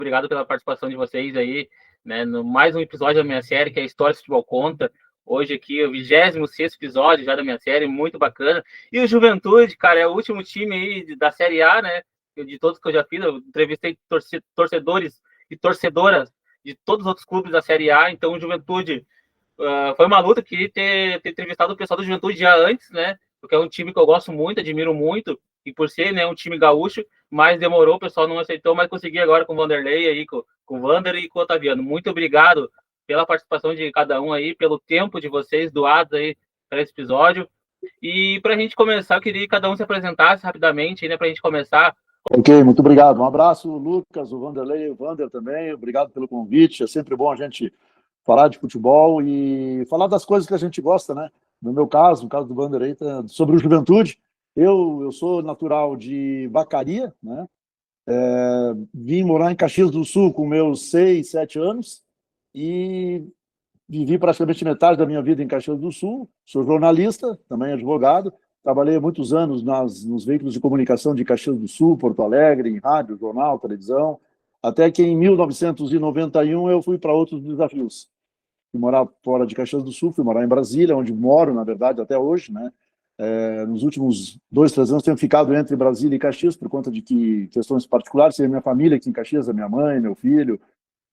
obrigado pela participação de vocês aí, né, no mais um episódio da minha série, que é a História do Futebol Conta. Hoje aqui, o 26º episódio já da minha série, muito bacana. E o Juventude, cara, é o último time aí da Série A, né, de todos que eu já fiz. Eu entrevistei torcedores e torcedoras de todos os outros clubes da Série A. Então, o Juventude foi uma luta. Queria ter entrevistado o pessoal do Juventude já antes, né, porque é um time que eu gosto muito, admiro muito, e por ser, né, um time gaúcho, mas demorou, o pessoal não aceitou, mas consegui agora com o Vanderlei, aí, com o Vander e com o Otaviano. Muito obrigado pela participação de cada um aí, pelo tempo de vocês doados aí para esse episódio. E para a gente começar, eu queria que cada um se apresentasse rapidamente, né, para a gente começar. Ok, muito obrigado. Um abraço, Lucas, o Vanderlei, o Vander também. Obrigado pelo convite. É sempre bom a gente falar de futebol e falar das coisas que a gente gosta, né? No meu caso, no caso do Vanderlei, sobre o Juventude. Eu sou natural de Vacaria, né? Vim morar em Caxias do Sul com meus 6, 7 anos e vivi praticamente metade da minha vida em Caxias do Sul. Sou jornalista, também advogado. Trabalhei há muitos anos nos veículos de comunicação de Caxias do Sul, Porto Alegre, em rádio, jornal, televisão, até que em 1991 eu fui para outros desafios. Fui morar fora de Caxias do Sul, fui morar em Brasília, onde moro, na verdade, até hoje, né? Nos últimos 2, 3 anos tenho ficado entre Brasília e Caxias por conta de questões particulares, tem a minha família aqui em Caxias, a minha mãe, meu filho,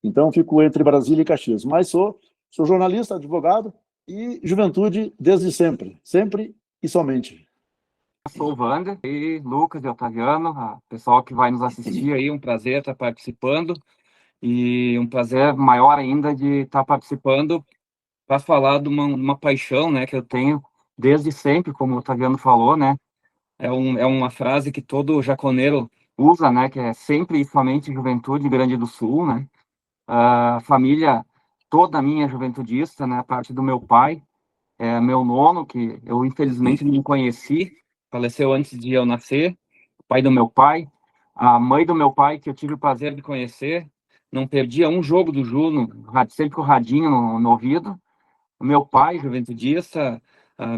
então fico entre Brasília e Caxias. Mas sou jornalista, advogado e Juventude desde sempre, sempre e somente. Sou o Vander, e Lucas e Otaviano, pessoal que vai nos assistir aí, um prazer estar participando e um prazer maior ainda de estar participando para falar de uma paixão, né, que eu tenho desde sempre, como o Otaviano falou, né, é uma frase que todo jaconeiro usa, né, que é sempre e somente Juventude Grande do Sul, né, a família toda minha é juventudista, né, a parte do meu pai, meu nono, que eu infelizmente não conheci, faleceu antes de eu nascer, o pai do meu pai, a mãe do meu pai, que eu tive o prazer de conhecer, não perdia um jogo do Juno, sempre com o radinho no ouvido. O meu pai, juventudista,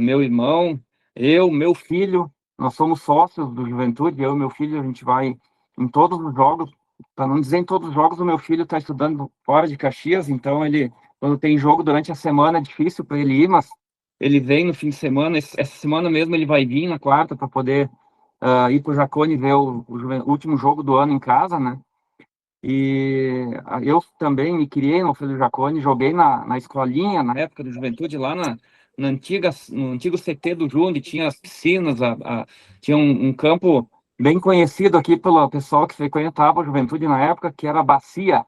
meu irmão, meu filho, nós somos sócios do Juventude, eu e meu filho, a gente vai em todos os jogos, para não dizer em todos os jogos, o meu filho está estudando fora de Caxias, então ele, quando tem jogo durante a semana, é difícil para ele ir, mas ele vem no fim de semana, essa semana mesmo ele vai vir na quarta para poder ir para o Jacone ver o último jogo do ano em casa, né? E eu também me criei no Filho Jacone, joguei na escolinha, na época da juventude, lá no antigo CT do Ju, onde tinha as piscinas, tinha um campo bem conhecido aqui pelo pessoal que frequentava a juventude na época, que era a Bacia.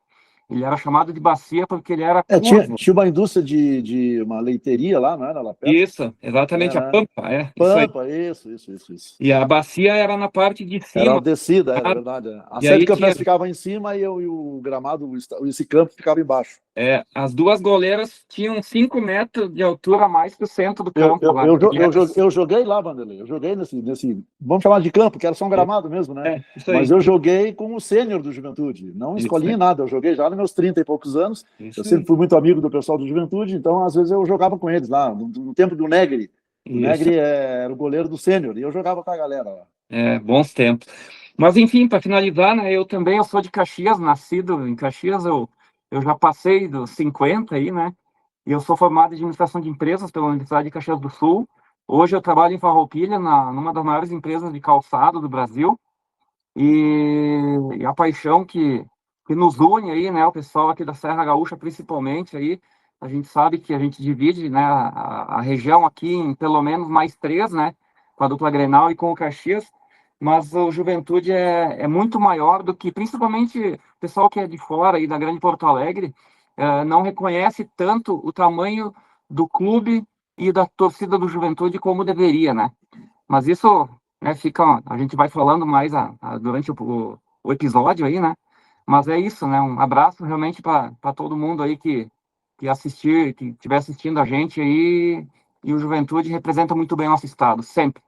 Ele era chamado de Bacia porque ele era curvo. Tinha uma indústria de uma leiteria lá, não era? Lá perto? Isso, exatamente, a Pampa, Pampa, isso. E a Bacia era na parte de cima. Era a descida, é verdade. A E sede aí campestre ficava em cima e o gramado, esse campo ficava embaixo. As duas goleiras tinham 5 metros de altura a mais que o centro do campo. Eu joguei lá, Vanderlei. Eu joguei nesse. Vamos chamar de campo, que era só um gramado mesmo, né? Mas eu joguei com o sênior do Juventude. Não escolhi nada. Eu joguei já nos meus 30 e poucos anos. Eu sempre fui muito amigo do pessoal do Juventude, então às vezes eu jogava com eles lá, no tempo do Negri. O Negri era o goleiro do sênior e eu jogava com a galera lá. Bons tempos. Mas enfim, para finalizar, né? Eu sou de Caxias, nascido em Caxias, eu já passei dos 50 aí, né? E eu sou formado em administração de empresas pela Universidade de Caxias do Sul. Hoje eu trabalho em Farroupilha, numa das maiores empresas de calçado do Brasil. E a paixão que nos une aí, né? O pessoal aqui da Serra Gaúcha, principalmente aí, a gente sabe que a gente divide, né? A região aqui em pelo menos mais 3, né? Com a dupla Grenal e com o Caxias. Mas o Juventude é muito maior do que, principalmente, o pessoal que é de fora aí da Grande Porto Alegre, não reconhece tanto o tamanho do clube e da torcida do Juventude como deveria, né? Mas isso, né, a gente vai falando mais durante o episódio aí, né? Mas é isso, né? Um abraço realmente para todo mundo aí que estiver assistindo a gente aí, e o Juventude representa muito bem o nosso estado, sempre.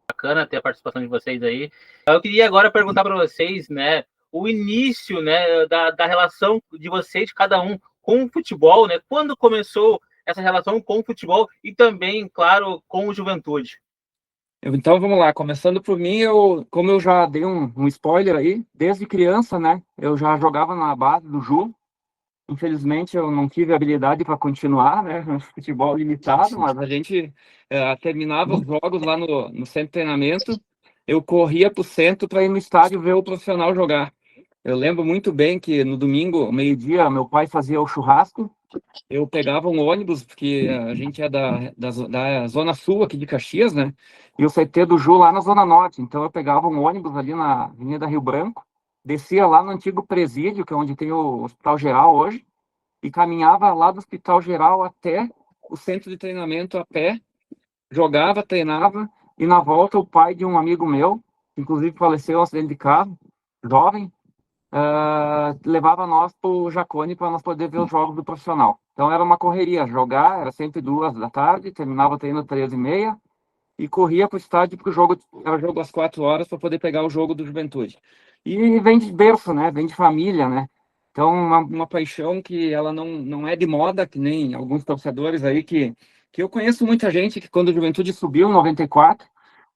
Bacana ter a participação de vocês aí. Eu queria agora perguntar para vocês, né, o início, né, da relação de vocês, de cada um, com o futebol, né? Quando começou essa relação com o futebol e também, claro, com o Juventude? Então vamos lá, começando por mim, como eu já dei um spoiler aí, desde criança, né, eu já jogava na base do Ju. Infelizmente eu não tive habilidade para continuar, né, no futebol limitado, mas a gente terminava os jogos lá no centro de treinamento, eu corria para o centro para ir no estádio ver o profissional jogar. Eu lembro muito bem que no domingo, meio-dia, meu pai fazia o churrasco, eu pegava um ônibus, porque a gente é da Zona Sul aqui de Caxias, né? E o CT do Ju lá na Zona Norte. Então eu pegava um ônibus ali na Avenida Rio Branco, descia lá no antigo presídio, que é onde tem o Hospital Geral hoje, e caminhava lá do Hospital Geral até o centro de treinamento a pé, jogava, treinava, e na volta o pai de um amigo meu, que inclusive faleceu em um acidente de carro, jovem, levava nós para o Jacone para nós poder ver os jogos do profissional. Então era uma correria, jogar, era sempre 2 da tarde, terminava o treino 13h30 e corria para o estádio porque o jogo era jogo às 4 horas para poder pegar o jogo do Juventude. E vem de berço, né? Vem de família, né? Então uma paixão que ela não é de moda, que nem alguns torcedores aí que eu conheço muita gente que quando o Juventude subiu em 94,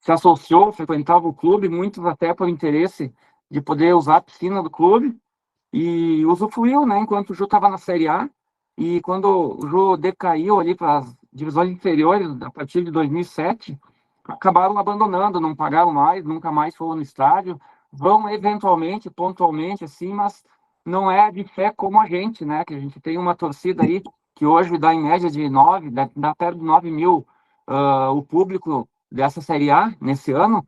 se associou, frequentava o clube, muitos até por interesse de poder usar a piscina do clube e usufruiu, né, enquanto o Ju estava na Série A, e quando o Ju decaiu ali para as divisões inferiores, a partir de 2007, acabaram abandonando, não pagaram mais, nunca mais foram no estádio, vão eventualmente, pontualmente, assim, mas não é de fé como a gente, né, que a gente tem uma torcida aí que hoje dá em média de 9, dá perto de 9 mil o público dessa Série A nesse ano.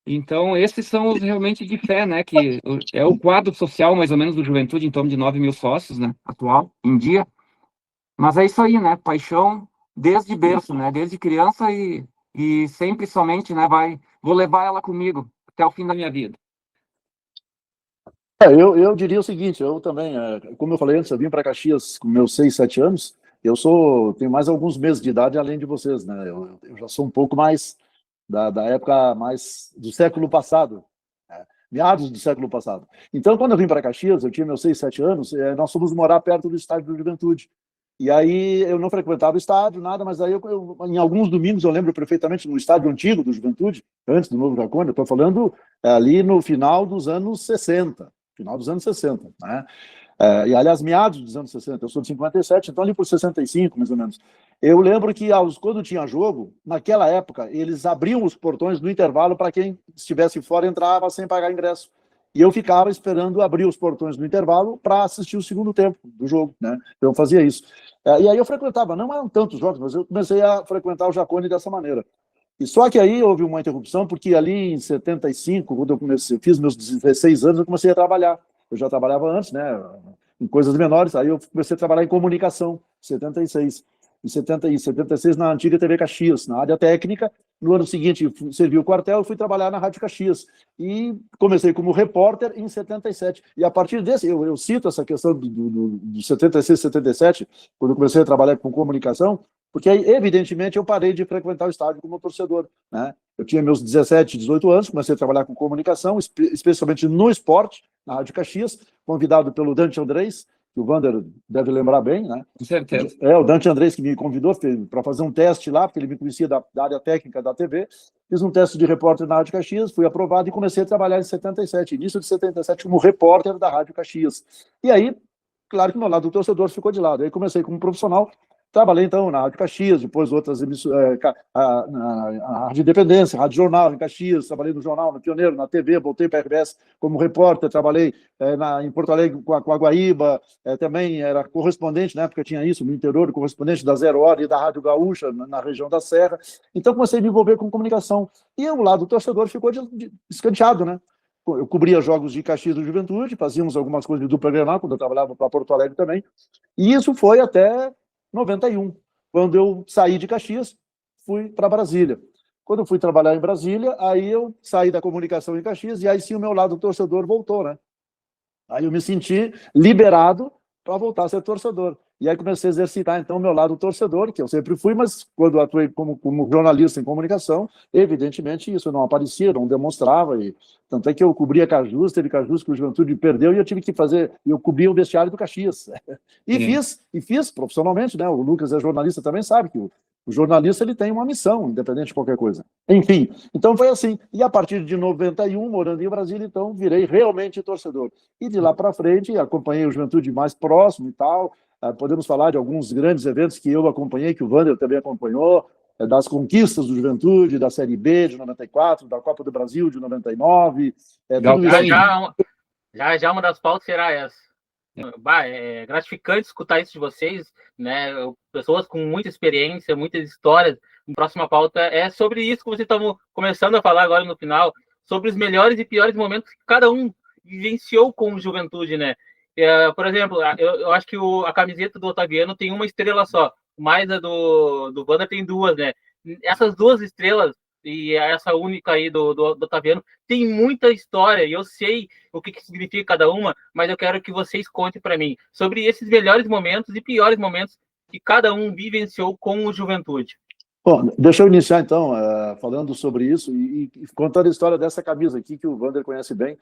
Então, esses são os realmente de fé, né? Que é o quadro social, mais ou menos, do Juventude, em torno de 9 mil sócios, né? Atual, em dia. Mas é isso aí, né? Paixão desde berço, né? Desde criança e sempre somente, né? Vou levar ela comigo até o fim da minha vida. Eu diria o seguinte, eu também, como eu falei antes, eu vim para Caxias com meus 6, 7 anos, tenho mais alguns meses de idade além de vocês, né? Eu já sou um pouco mais da época mais do século passado, meados do século passado. Então, quando eu vim para Caxias, eu tinha meus 6, 7 anos, nós fomos morar perto do estádio do Juventude. E aí eu não frequentava o estádio, nada, mas aí em alguns domingos eu lembro perfeitamente no estádio antigo do Juventude, antes do Novo Jacone, eu estou falando ali no final dos anos 60, né? E aliás, meados dos anos 60, eu sou de 57, então ali por 65, mais ou menos. Eu lembro que quando tinha jogo, naquela época, eles abriam os portões no intervalo para quem estivesse fora entrava sem pagar ingresso. E eu ficava esperando abrir os portões no intervalo para assistir o segundo tempo do jogo, né? Então eu fazia isso. E aí eu frequentava, não eram tantos jogos, mas eu comecei a frequentar o Jacone dessa maneira. E só que aí houve uma interrupção, porque ali em 75, quando eu fiz meus 16 anos, eu comecei a trabalhar. Eu já trabalhava antes, né, em coisas menores, aí eu comecei a trabalhar em comunicação, em 76. Em 76, na antiga TV Caxias, na área técnica. No ano seguinte, servi o quartel e fui trabalhar na Rádio Caxias. E comecei como repórter em 77. E a partir desse, eu cito essa questão do 76, 77, quando eu comecei a trabalhar com comunicação, porque aí, evidentemente, eu parei de frequentar o estádio como torcedor, né? Eu tinha meus 17, 18 anos, comecei a trabalhar com comunicação, especialmente no esporte, na Rádio Caxias, convidado pelo Dante Andrés, que o Wander deve lembrar bem, né? Com certeza. O Dante Andrés que me convidou para fazer um teste lá, porque ele me conhecia da área técnica da TV. Fiz um teste de repórter na Rádio Caxias, fui aprovado e comecei a trabalhar em 77, início de 77, como repórter da Rádio Caxias. E aí, claro que meu lado do torcedor ficou de lado. Aí comecei como profissional. Trabalhei, então, na Rádio Caxias, depois outras emissoras, a Rádio Independência, Rádio Jornal em Caxias, trabalhei no Jornal, no Pioneiro, na TV, voltei para a RBS como repórter, trabalhei em Porto Alegre com a Guaíba, também era correspondente, na época tinha isso, no interior, correspondente da Zero Hora e da Rádio Gaúcha, na região da Serra. Então, comecei a me envolver com comunicação. E o lado do torcedor ficou escanteado, né? Eu cobria jogos de Caxias do Juventude, fazíamos algumas coisas de dupla Grenal, quando eu trabalhava para Porto Alegre também. E isso foi até 91, quando eu saí de Caxias, fui para Brasília. Quando eu fui trabalhar em Brasília, aí eu saí da comunicação em Caxias e aí sim o meu lado torcedor voltou, né? Aí eu me senti liberado para voltar a ser torcedor. E aí comecei a exercitar, então, o meu lado torcedor, que eu sempre fui, mas quando atuei como jornalista em comunicação, evidentemente isso não aparecia, não demonstrava. Tanto é que eu cobria Cajus, teve Cajus que o Juventude perdeu e eu tive que eu cobria o vestiário do Caxias. E fiz profissionalmente, né? O Lucas é jornalista também, sabe que O jornalista ele tem uma missão, independente de qualquer coisa. Enfim, então foi assim. E a partir de 91, morando em Brasília, então virei realmente torcedor. E de lá para frente, acompanhei o Juventude mais próximo e tal. Podemos falar de alguns grandes eventos que eu acompanhei, que o Wander também acompanhou, das conquistas do Juventude, da Série B de 94, da Copa do Brasil de 99. Tudo isso. Já uma das pautas será essa. É gratificante escutar isso de vocês, né? Pessoas com muita experiência, muitas histórias. A próxima pauta é sobre isso que vocês estavam começando a falar agora no final, sobre os melhores e piores momentos que cada um vivenciou com o Juventude, né? Por exemplo, eu acho que a camiseta do Otaviano tem uma estrela só, mais a do Wander tem duas, né? Essas duas estrelas e essa única aí do Otaviano tem muita história, e eu sei o que significa cada uma, mas eu quero que vocês contem para mim sobre esses melhores momentos e piores momentos que cada um vivenciou com o Juventude. Bom, deixa eu iniciar então falando sobre isso e contando a história dessa camisa aqui que o Wander conhece bem,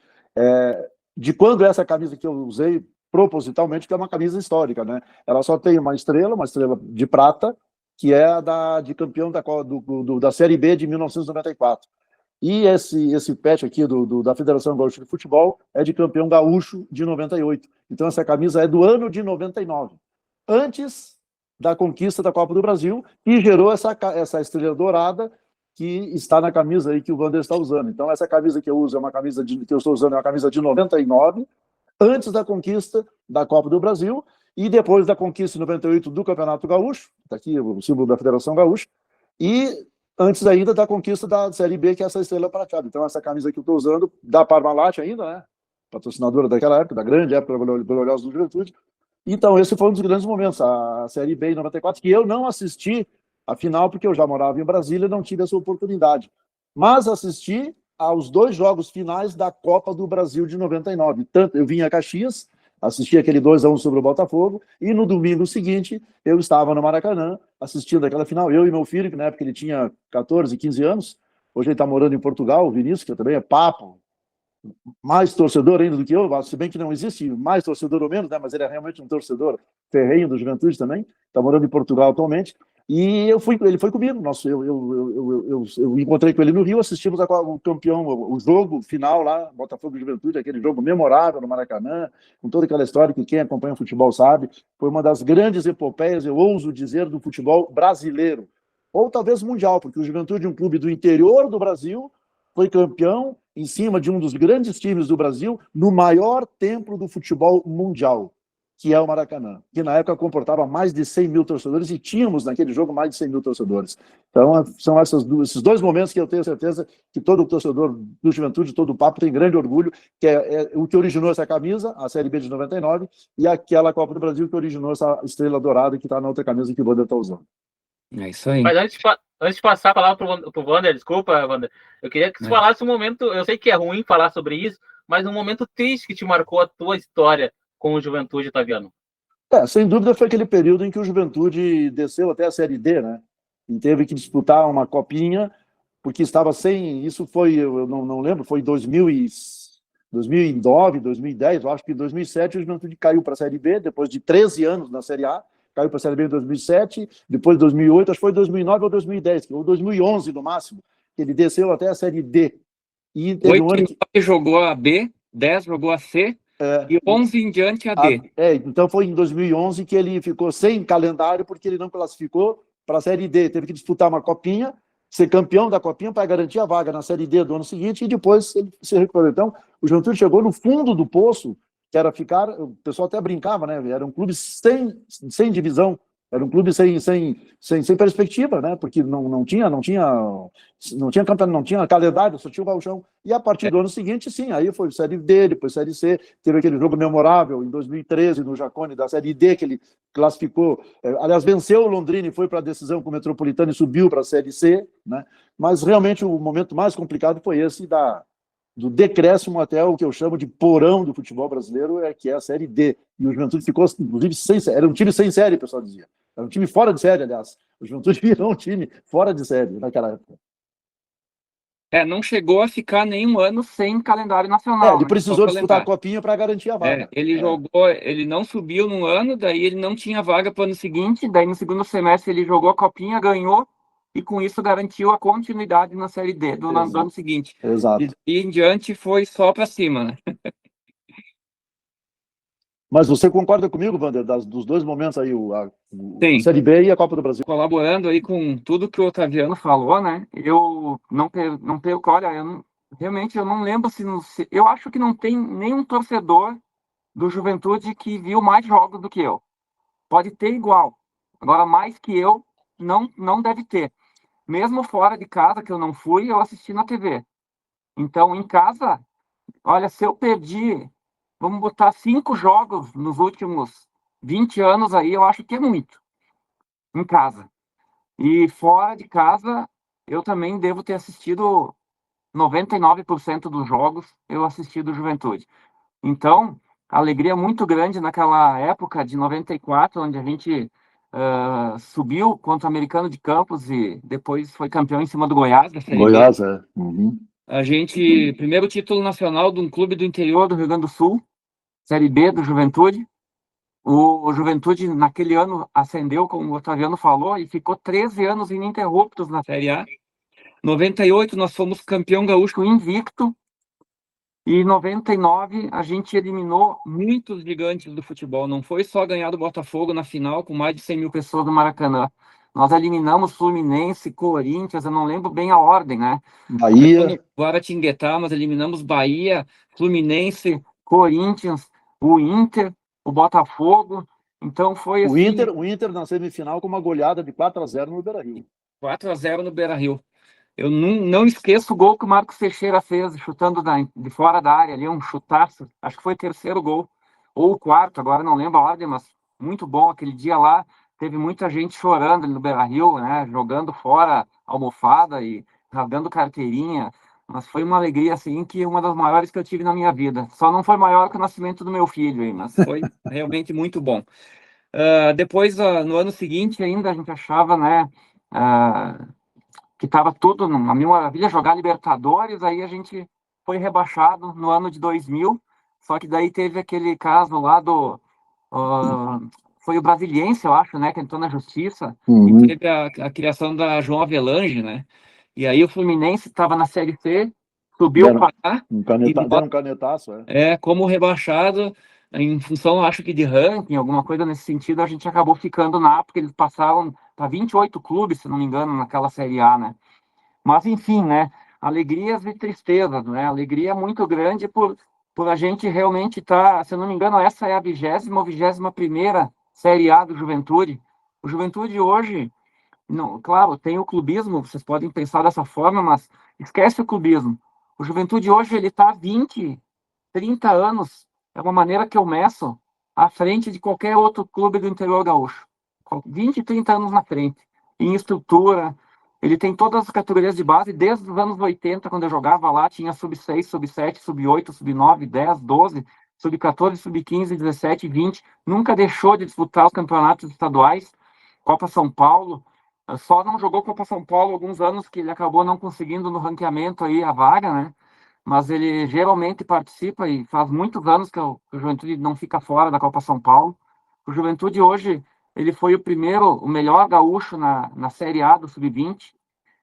de quando essa camisa que eu usei propositalmente, que é uma camisa histórica, né? Ela só tem uma estrela de prata, que é a de campeão da Série B de 1994. E esse patch aqui da Federação Gaúcha de Futebol é de campeão gaúcho de 98. Então essa camisa é do ano de 99, antes da conquista da Copa do Brasil, e gerou essa estrela dourada que está na camisa aí que o Wander está usando. Então essa camisa que eu uso que eu estou usando é uma camisa de 99, antes da conquista da Copa do Brasil, e depois da conquista em 98 do Campeonato Gaúcho, está aqui o símbolo da Federação Gaúcha, e antes ainda da conquista da Série B, que é essa estrela prateada. Então, essa camisa que eu estou usando, da Parmalat ainda, né? Patrocinadora daquela época, da grande época gloriosa do Juventude. Então, esse foi um dos grandes momentos, a Série B em 94, que eu não assisti a final, porque eu já morava em Brasília e não tive essa oportunidade. Mas assisti aos 2 jogos finais da Copa do Brasil de 99. Tanto eu vim a Caxias, assisti aquele 2-1 sobre o Botafogo, e no domingo seguinte eu estava no Maracanã assistindo aquela final, eu e meu filho, que na época ele tinha 14, 15 anos, hoje ele está morando em Portugal, o Vinícius, que também é papo, mais torcedor ainda do que eu, se bem que não existe mais torcedor ou menos, né, mas ele é realmente um torcedor ferrenho do Juventude também, está morando em Portugal atualmente, e ele foi comigo. Eu encontrei com ele no Rio, assistimos o campeão, o jogo final lá, Botafogo e Juventude, aquele jogo memorável no Maracanã, com toda aquela história que quem acompanha o futebol sabe. Foi uma das grandes epopeias, eu ouso dizer, do futebol brasileiro, ou talvez mundial, porque o Juventude, um clube do interior do Brasil, foi campeão em cima de um dos grandes times do Brasil, no maior templo do futebol mundial, que é o Maracanã, que na época comportava mais de 100 mil torcedores, e tínhamos naquele jogo mais de 100 mil torcedores. Então, são esses 2 momentos que eu tenho certeza que todo torcedor do Juventude, todo o Papo, tem grande orgulho, que é o que originou essa camisa, a Série B de 99, e aquela Copa do Brasil que originou essa estrela dourada que está na outra camisa que o Wander está usando. É isso aí. Mas antes de passar a palavra para o Wander, desculpa, Wander, eu queria que você falasse um momento, eu sei que é ruim falar sobre isso, mas um momento triste que te marcou a tua história com o Juventude, Otaviano. Sem dúvida foi aquele período em que o Juventude desceu até a Série D, né? E teve que disputar uma copinha, porque estava sem... Isso foi, eu não lembro, foi em 2009, 2010, eu acho que em 2007 o Juventude caiu para a Série B, depois de 13 anos na Série A, caiu para a Série B em 2007, depois de 2008, acho que foi 2009 ou 2010, ou 2011 no máximo, que ele desceu até a Série D. E teve 8 ano que jogou a B, 10 jogou a C, e 11 em diante a D. Então foi em 2011 que ele ficou sem calendário, porque ele não classificou para a Série D. Teve que disputar uma copinha, ser campeão da copinha para garantir a vaga na Série D do ano seguinte, e depois ele se recuperou. Então, o Juventude chegou no fundo do poço, que era ficar... O pessoal até brincava, né? Era um clube sem divisão, era um clube sem perspectiva, né? Porque não tinha campeonato, não tinha calendário, só tinha o gauchão. E a partir do ano seguinte, sim, aí foi Série D, depois Série C, teve aquele jogo memorável em 2013 no Jacone da Série D, que ele classificou, aliás, venceu o Londrina e foi para a decisão com o Metropolitano e subiu para a Série C, né? Mas realmente o momento mais complicado foi esse do decréscimo até o que eu chamo de porão do futebol brasileiro, que é a Série D. E o Juventude ficou, inclusive, era um time sem série, o pessoal dizia. Era um time fora de série, aliás. O Juventude virou um time fora de série naquela época. Não chegou a ficar nenhum ano sem calendário nacional, Ele né? precisou Só disputar a calendário. copinha para garantir a vaga. Ele jogou, ele não subiu num ano, daí ele não tinha vaga para o ano seguinte, daí no segundo semestre ele jogou a copinha, ganhou, e com isso garantiu a continuidade na Série D do ano seguinte. Exato. E em diante foi só para cima, né? Mas você concorda comigo, Wander, dos dois momentos aí, a Sim. Série B e a Copa do Brasil? Colaborando aí com tudo que o Otaviano falou, né? Eu não perco, olha, realmente eu não lembro se eu acho que não tem nenhum torcedor do Juventude que viu mais jogos do que eu. Pode ter igual. Agora, mais que eu, não deve ter. Mesmo fora de casa, que eu não fui, eu assisti na TV. Então, em casa, olha, se eu perdi, vamos botar 5 jogos nos últimos 20 anos aí, eu acho que é muito. Em casa. E fora de casa, eu também devo ter assistido 99% dos jogos, eu assisti do Juventude. Então, alegria muito grande naquela época de 94, onde a gente subiu contra o Americano de Campos e depois foi campeão em cima do Goiás, da Série Goiás, B. Uhum. A gente, primeiro título nacional de um clube do interior do Rio Grande do Sul, Série B do Juventude. O Juventude, naquele ano, ascendeu, como o Otaviano falou, e ficou 13 anos ininterruptos na Série A. 98, nós fomos campeão gaúcho invicto. E em 99, a gente eliminou muitos gigantes do futebol. Não foi só ganhar do Botafogo na final, com mais de 100 mil pessoas no Maracanã. Nós eliminamos Fluminense, Corinthians, eu não lembro bem a ordem, né? Bahia. Guaratinguetá, nós eliminamos Bahia, Fluminense, Corinthians, o Inter, o Botafogo. Então foi assim... O Inter na semifinal com uma goleada de 4-0 no Beira-Rio. 4-0 no Beira-Rio. Eu não esqueço o gol que o Marcos Teixeira fez, chutando de fora da área ali, um chutaço. Acho que foi o terceiro gol, ou o quarto, agora não lembro a ordem, mas muito bom. Aquele dia lá, teve muita gente chorando ali no Beira-Rio, né? Jogando fora almofada e rasgando carteirinha. Mas foi uma alegria, assim, que uma das maiores que eu tive na minha vida. Só não foi maior que o nascimento do meu filho, aí, mas foi realmente muito bom. Depois, no ano seguinte ainda, a gente achava, né... que estava tudo numa mil maravilha, jogar Libertadores, aí a gente foi rebaixado no ano de 2000, só que daí teve aquele caso lá foi o Brasiliense, eu acho, né, que entrou na justiça, e teve a criação da João Avelange, né, e aí o Fluminense estava na Série C, subiu para lá, deram um canetaço, como rebaixado, em função, acho que de ranking, alguma coisa nesse sentido, a gente acabou ficando na A, porque eles passaram para 28 clubes, se não me engano, naquela Série A, né? Mas, enfim, né? Alegrias e tristezas, né? Alegria muito grande por a gente realmente estar, se não me engano, essa é a 20ª ou 21ª Série A do Juventude. O Juventude hoje, não, claro, tem o clubismo, vocês podem pensar dessa forma, mas esquece o clubismo. O Juventude hoje, ele está 20, 30 anos, é uma maneira que eu meço, à frente de qualquer outro clube do interior gaúcho. 20, 30 anos na frente. Em estrutura, ele tem todas as categorias de base, desde os anos 80, quando eu jogava lá, tinha sub-6, sub-7, sub-8, sub-9, 10, 12, sub-14, sub-15, 17, 20. Nunca deixou de disputar os campeonatos estaduais, Copa São Paulo. Só não jogou Copa São Paulo alguns anos que ele acabou não conseguindo no ranqueamento aí a vaga, né? Mas ele geralmente participa e faz muitos anos que o Juventude não fica fora da Copa São Paulo. O Juventude hoje, ele foi o melhor gaúcho na Série A do Sub-20.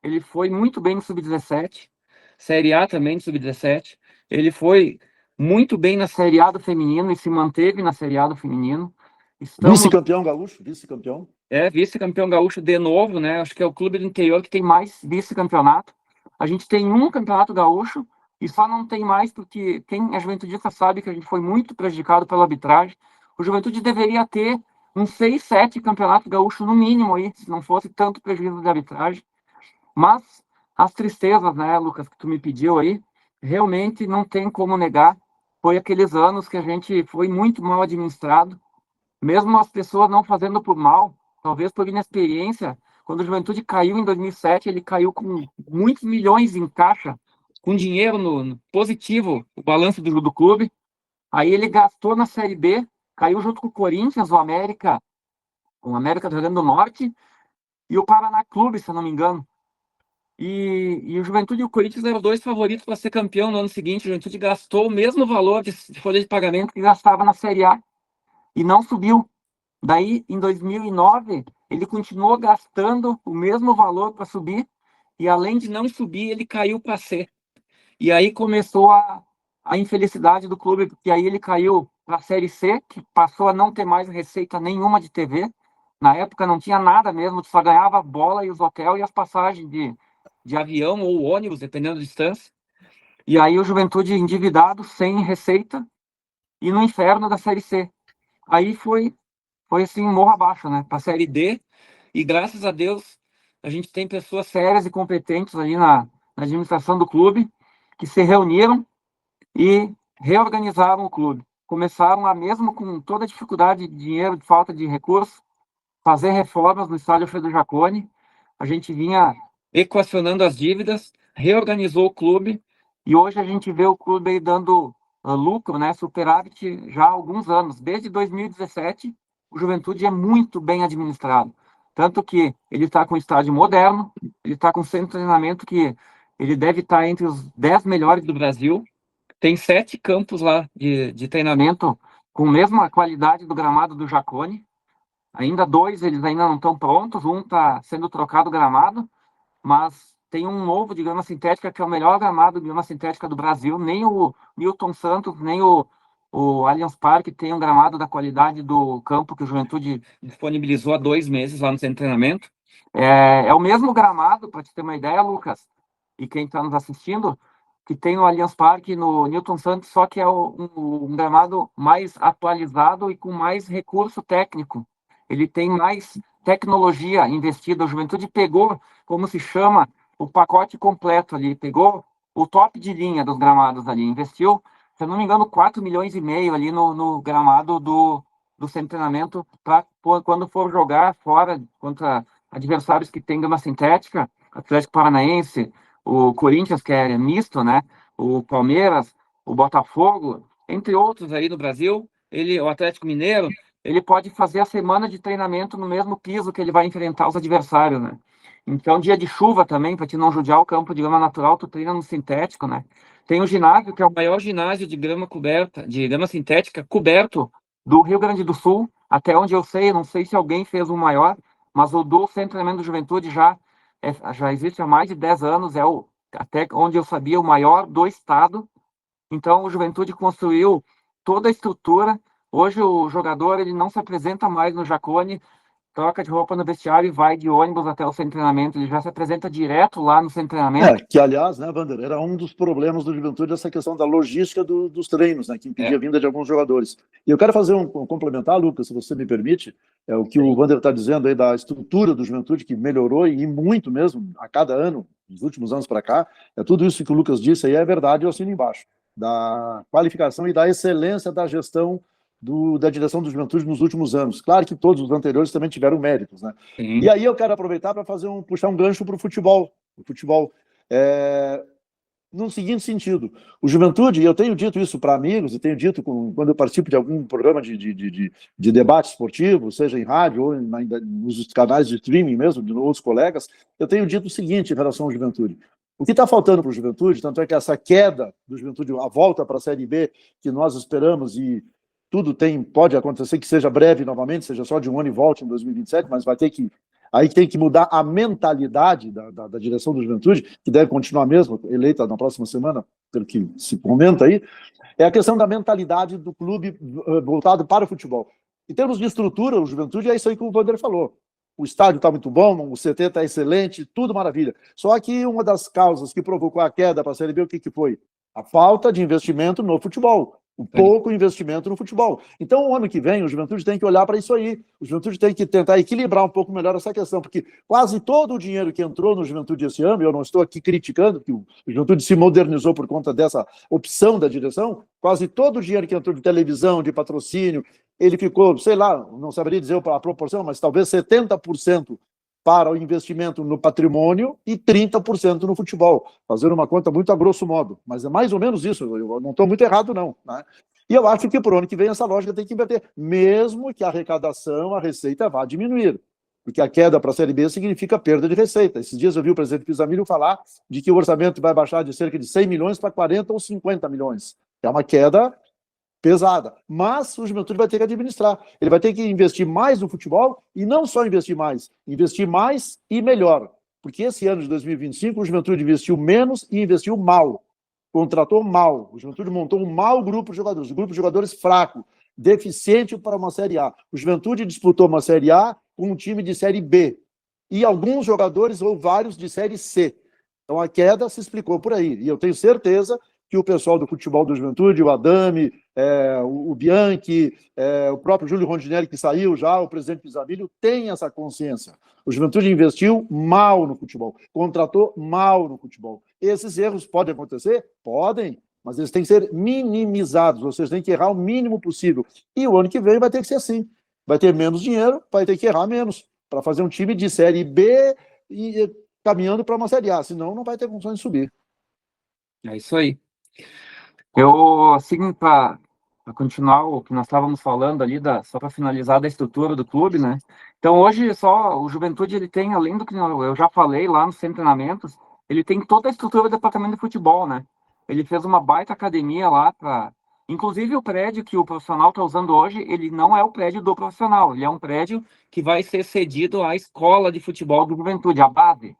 Ele foi muito bem no Sub-17, Série A também no Sub-17. Ele foi muito bem na Série A do feminino e se manteve na Série A do feminino. Vice-campeão gaúcho, vice-campeão. Vice-campeão gaúcho de novo, né? Acho que é o clube do interior que tem mais vice-campeonato. A gente tem um campeonato gaúcho e só não tem mais porque quem é juventudista sabe que a gente foi muito prejudicado pela arbitragem. O Juventude deveria ter uns 6, 7 campeonatos gaúchos no mínimo aí, se não fosse tanto prejuízo de arbitragem. Mas as tristezas, né, Lucas, que tu me pediu aí, realmente não tem como negar. Foi aqueles anos que a gente foi muito mal administrado, mesmo as pessoas não fazendo por mal, talvez por inexperiência. Quando o Juventude caiu em 2007, ele caiu com muitos milhões em caixa, com dinheiro no positivo, o balanço do clube. Aí ele gastou na Série B, caiu junto com o Corinthians, o América do Rio Grande do Norte, e o Paraná Clube, se eu não me engano. E o Juventude e o Corinthians eram dois favoritos para ser campeão no ano seguinte. O Juventude gastou o mesmo valor de folha de pagamento que gastava na Série A e não subiu. Daí, em 2009, ele continuou gastando o mesmo valor para subir e, além de não subir, ele caiu para C. E aí começou a infelicidade do clube, porque aí ele caiu para a Série C, que passou a não ter mais receita nenhuma de TV. Na época não tinha nada mesmo, só ganhava a bola e os hotéis e as passagens de avião ou ônibus, dependendo da distância. E aí o Juventude endividado, sem receita, e no inferno da Série C. Aí foi assim, morro abaixo, né? Para a Série D. E graças a Deus, a gente tem pessoas sérias e competentes ali na administração do clube, que se reuniram e reorganizaram o clube. Começaram a, mesmo com toda a dificuldade de dinheiro, de falta de recursos, fazer reformas no estádio Alfredo Jaconi. A gente vinha equacionando as dívidas, reorganizou o clube e hoje a gente vê o clube aí dando lucro, né, superávit já há alguns anos. Desde 2017, o Juventude é muito bem administrado. Tanto que ele está com um estádio moderno, ele está com um centro de treinamento que ele deve estar entre os 10 melhores do Brasil. Tem 7 campos lá de treinamento com a mesma qualidade do gramado do Jaconi. Ainda 2, eles ainda não estão prontos. Um está sendo trocado o gramado, mas tem um novo de grama sintética que é o melhor gramado de grama sintética do Brasil. Nem o Newton Santos, nem o Allianz Parque tem um gramado da qualidade do campo que o Juventude disponibilizou há 2 meses lá no centro de treinamento. É o mesmo gramado, para te ter uma ideia, Lucas, e quem está nos assistindo, que tem no Allianz Parque, no Newton Santos, só que é um gramado mais atualizado e com mais recurso técnico. Ele tem mais tecnologia investida. A Juventude pegou, como se chama, o pacote completo ali, pegou o top de linha dos gramados ali, investiu, se eu não me engano, 4,5 milhões ali no gramado do centro de treinamento, para quando for jogar fora contra adversários que têm grama sintética, Atlético Paranaense, o Corinthians, que é misto, né? O Palmeiras, o Botafogo, entre outros aí no Brasil, o Atlético Mineiro, ele pode fazer a semana de treinamento no mesmo piso que ele vai enfrentar os adversários, né? Então, dia de chuva também, para te não judiar o campo de grama natural, tu treina no sintético, né? Tem o ginásio, que é o maior ginásio de grama coberta, de grama sintética coberto do Rio Grande do Sul, até onde eu sei, não sei se alguém fez um maior, mas o do Centro de Treinamento do Juventude já existe há mais de 10 anos, até onde eu sabia, o maior do estado. Então, o Juventude construiu toda a estrutura. Hoje, o jogador ele não se apresenta mais no Jaconi, troca de roupa no vestiário e vai de ônibus até o centro de treinamento. Ele já se apresenta direto lá no centro de treinamento. Que, aliás, né, Wander, era um dos problemas do Juventude, essa questão da logística dos treinos, né, que impedia a vinda de alguns jogadores. E eu quero fazer um complementar, Lucas, se você me permite, o que o Wander está dizendo aí da estrutura do Juventude, que melhorou e muito mesmo, a cada ano, nos últimos anos para cá. Tudo isso que o Lucas disse aí é verdade, eu assino embaixo, da qualificação e da excelência da gestão da direção do Juventude nos últimos anos. Claro que todos os anteriores também tiveram méritos, né? Sim. E aí eu quero aproveitar para puxar um gancho para o futebol. No seguinte sentido, o Juventude, e eu tenho dito isso para amigos, e tenho dito quando eu participo de algum programa de debate esportivo, seja em rádio ou nos canais de streaming mesmo, de outros colegas, eu tenho dito o seguinte em relação ao Juventude. O que está faltando para o Juventude, tanto é que essa queda do Juventude, a volta para a Série B, que nós esperamos e tudo pode acontecer que seja breve novamente, seja só de um ano e volte em 2027, mas aí tem que mudar a mentalidade da direção do Juventude, que deve continuar mesmo, eleita na próxima semana, pelo que se comenta aí, é a questão da mentalidade do clube voltado para o futebol. Em termos de estrutura, o Juventude é isso aí que o Wander falou. O estádio está muito bom, o CT está excelente, tudo maravilha. Só que uma das causas que provocou a queda para a Série B, o que foi? A falta de investimento no futebol. O pouco investimento no futebol. Então, o ano que vem, o Juventude tem que olhar para isso aí. O Juventude tem que tentar equilibrar um pouco melhor essa questão, porque quase todo o dinheiro que entrou no Juventude esse ano, eu não estou aqui criticando, que o Juventude se modernizou por conta dessa opção da direção, quase todo o dinheiro que entrou de televisão, de patrocínio, ele ficou, sei lá, não saberia dizer a proporção, mas talvez 70% para o investimento no patrimônio e 30% no futebol. Fazer uma conta muito a grosso modo. Mas é mais ou menos isso, eu não estou muito errado, não. Né? E eu acho que para o ano que vem essa lógica tem que inverter, mesmo que a arrecadação, a receita vá diminuir. porque a queda para a Série B significa perda de receita. Esses dias eu vi o presidente Pisamilho falar de que o orçamento vai baixar de cerca de 100 milhões para 40 ou 50 milhões. É uma queda pesada, mas o Juventude vai ter que administrar. Ele vai ter que investir mais no futebol e não só investir mais e melhor. Porque esse ano de 2025 o Juventude investiu menos e investiu mal. Contratou mal. O Juventude montou um mau grupo de jogadores, um grupo de jogadores fraco, deficiente para uma Série A. O Juventude disputou uma Série A com um time de Série B e alguns jogadores ou vários de Série C. Então a queda se explicou por aí. E eu tenho certeza que o pessoal do futebol do Juventude, o Adame, o Bianchi, o próprio Júlio Rondinelli, que saiu já, o presidente Pisamilho, tem essa consciência. O Juventude investiu mal no futebol, contratou mal no futebol. Esses erros podem acontecer? Podem, mas eles têm que ser minimizados, ou seja, tem que errar o mínimo possível. E o ano que vem vai ter que ser assim. Vai ter menos dinheiro, vai ter que errar menos, para fazer um time de Série B e caminhando para uma Série A, senão não vai ter condições de subir. É isso aí. Eu, assim, para continuar o que nós estávamos falando ali, só para finalizar da estrutura do clube, né? Então, hoje, só o Juventude, ele tem, além do que eu já falei lá nos treinamentos, ele tem toda a estrutura do departamento de futebol, né? Ele fez uma baita academia lá para... Inclusive, o prédio que o profissional está usando hoje, ele não é o prédio do profissional, ele é um prédio que vai ser cedido à escola de futebol do Juventude, a base.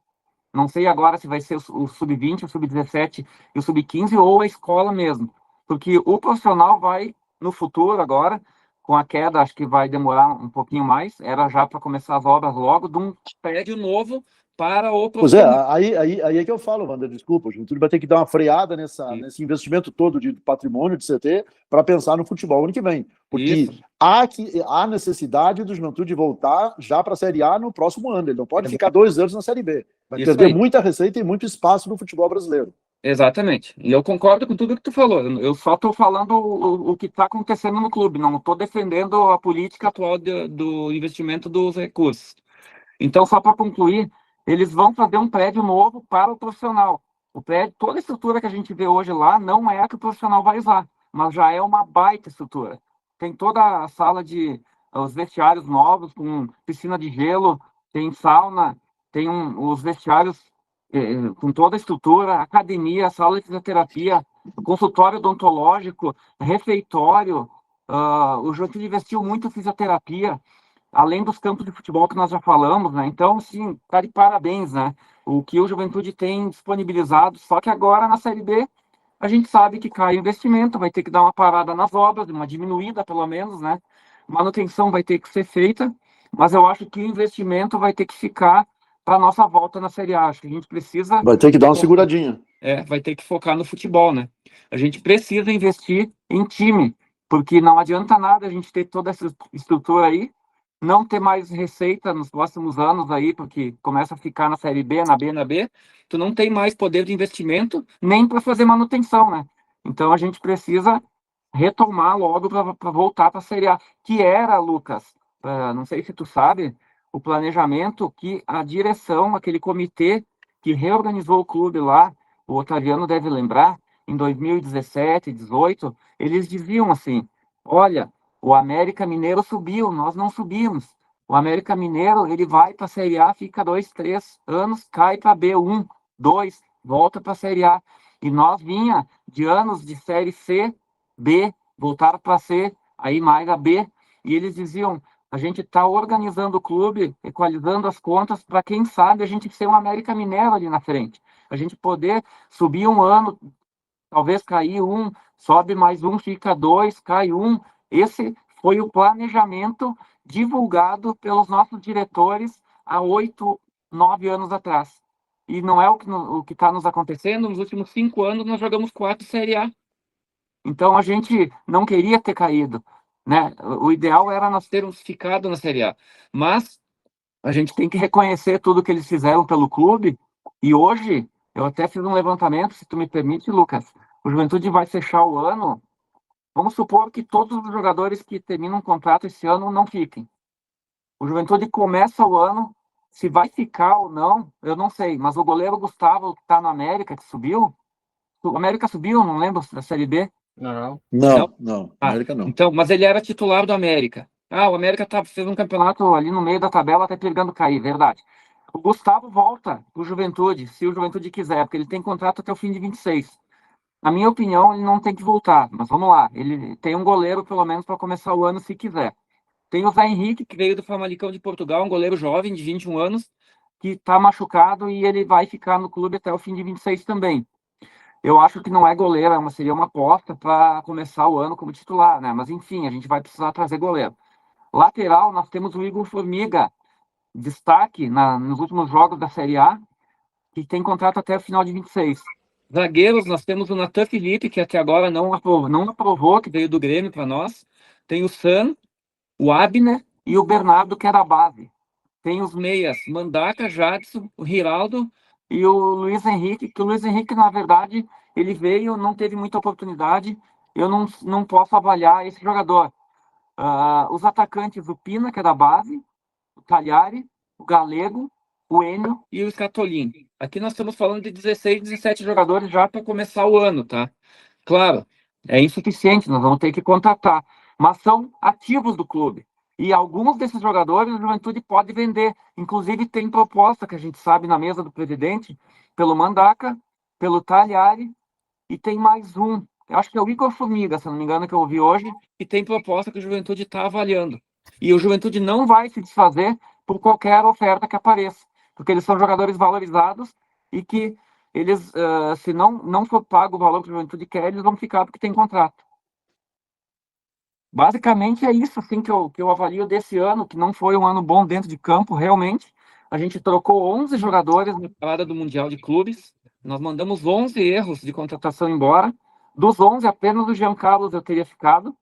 Não sei agora se vai ser o sub-20, o sub-17 e o sub-15 ou a escola mesmo. Porque o profissional vai, no futuro agora, com a queda, acho que vai demorar um pouquinho mais, era já para começar as obras logo, de um prédio novo para o Pois é, profissional. aí é que eu falo, Wander, desculpa, o Juventude vai ter que dar uma freada nesse investimento todo de patrimônio de CT para pensar no futebol ano que vem. Porque há necessidade do Juventude voltar já para a Série A no próximo ano. Ele não pode ficar 2 anos na Série B. Vai perder muita receita e muito espaço no futebol brasileiro. Exatamente. E eu concordo com tudo que tu falou. Eu só estou falando o que está acontecendo no clube. Não estou defendendo a política atual do investimento dos recursos. Então, só para concluir, eles vão fazer um prédio novo para o profissional. O prédio, toda a estrutura que a gente vê hoje lá não é a que o profissional vai usar, mas já é uma baita estrutura. Tem toda a sala os vestiários novos, com piscina de gelo, tem sauna, tem os vestiários com toda a estrutura, academia, sala de fisioterapia, consultório odontológico, refeitório. O Juventude investiu muito em fisioterapia, além dos campos de futebol que nós já falamos, né? Então, sim, tá de parabéns, né? O que o Juventude tem disponibilizado, só que agora na Série B a gente sabe que cai o investimento, vai ter que dar uma parada nas obras, uma diminuída pelo menos, né? Manutenção vai ter que ser feita, mas eu acho que o investimento vai ter que ficar para nossa volta na Série A. Acho que a gente precisa... Vai ter que dar uma seguradinha. Vai ter que focar no futebol, né? A gente precisa investir em time, porque não adianta nada a gente ter toda essa estrutura aí, não ter mais receita nos próximos anos aí, porque começa a ficar na Série B, na B, tu não tem mais poder de investimento, nem para fazer manutenção, né? Então a gente precisa retomar logo para voltar para a Série A, que era, Lucas, não sei se tu sabe, o planejamento que a direção, aquele comitê que reorganizou o clube lá, o Otaviano deve lembrar, em 2017, 2018, eles diziam assim, olha, o América Mineiro subiu, nós não subimos. O América Mineiro, ele vai para a Série A, fica 2, 3 anos, cai para B1, 2, volta para a Série A. E nós vinha de anos de Série C, B, voltaram para C, aí mais a B, e eles diziam, a gente está organizando o clube, equalizando as contas, para quem sabe a gente ser um América Mineiro ali na frente. A gente poder subir um ano, talvez cair um, sobe mais um, fica 2, cai um. Esse foi o planejamento divulgado pelos nossos diretores há 8, 9 anos atrás. E não é o que está nos acontecendo. Nos últimos 5 anos, nós jogamos 4 Série A. Então, a gente não queria ter caído, né? O ideal era nós termos ficado na Série A. Mas a gente tem que reconhecer tudo que eles fizeram pelo clube. E hoje, eu até fiz um levantamento, se tu me permite, Lucas. O Juventude vai fechar o ano. Vamos supor que todos os jogadores que terminam um contrato esse ano não fiquem. O Juventude começa o ano, se vai ficar ou não, eu não sei. Mas o goleiro Gustavo, que está no América, que subiu, o América subiu, não lembro, da Série B? Não. América não. Então, mas ele era titular do América. O América fez um campeonato ali no meio da tabela, até pegando cair, verdade. O Gustavo volta pro Juventude, se o Juventude quiser, porque ele tem contrato até o fim de 26. Na minha opinião, ele não tem que voltar, mas vamos lá. Ele tem um goleiro, pelo menos, para começar o ano, se quiser. Tem o Zé Henrique, que veio do Famalicão de Portugal, um goleiro jovem, de 21 anos, que está machucado e ele vai ficar no clube até o fim de 26 também. Eu acho que não é goleiro, seria uma aposta para começar o ano como titular, né? Mas enfim, a gente vai precisar trazer goleiro. Lateral, nós temos o Igor Formiga, destaque nos últimos jogos da Série A, que tem contrato até o final de 26. Zagueiros, nós temos o Natan Felipe, que até agora não aprovou, que veio do Grêmio para nós. Tem o San, o Abner e o Bernardo, que é da base. Tem os meias, Mandaca, Jadson, o Giraldo e o Luiz Henrique, que o Luiz Henrique, na verdade, ele veio, não teve muita oportunidade, eu não posso avaliar esse jogador. Os atacantes, o Pina, que é da base, o Cagliari, o Galego, o Enio e o Scatolin. Aqui nós estamos falando de 16, 17 jogadores já para começar o ano, tá? Claro, é insuficiente, nós vamos ter que contratar, mas são ativos do clube. E alguns desses jogadores a Juventude pode vender. Inclusive tem proposta, que a gente sabe, na mesa do presidente, pelo Mandaca, pelo Cagliari, e tem mais um. Eu acho que é o Igor Formiga, se não me engano, que eu ouvi hoje, e tem proposta que o Juventude está avaliando. E o Juventude não vai se desfazer por qualquer oferta que apareça, porque eles são jogadores valorizados e que eles, se não for pago o valor que o Juventude quer, eles vão ficar porque tem contrato. Basicamente é isso assim, que eu avalio desse ano, que não foi um ano bom dentro de campo, realmente. A gente trocou 11 jogadores na parada do Mundial de Clubes, nós mandamos 11 erros de contratação embora. Dos 11, apenas o Jean Carlos eu teria ficado,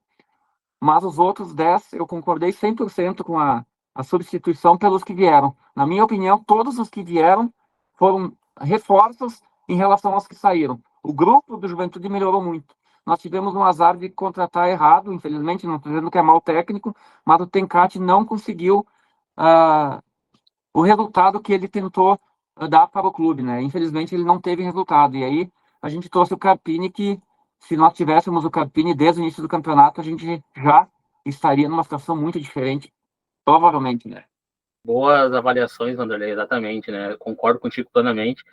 mas os outros 10 eu concordei 100% com a substituição pelos que vieram. Na minha opinião, todos os que vieram foram reforços em relação aos que saíram. O grupo do Juventude melhorou muito. Nós tivemos um azar de contratar errado, infelizmente, não estou dizendo que é mau técnico, mas o Tencati não conseguiu o resultado que ele tentou dar para o clube, né? Infelizmente, ele não teve resultado. E aí, a gente trouxe o Carpini, que se nós tivéssemos o Carpini desde o início do campeonato, a gente já estaria numa situação muito diferente, provavelmente, né? Boas avaliações, Vanderlei, exatamente, né? Concordo contigo plenamente.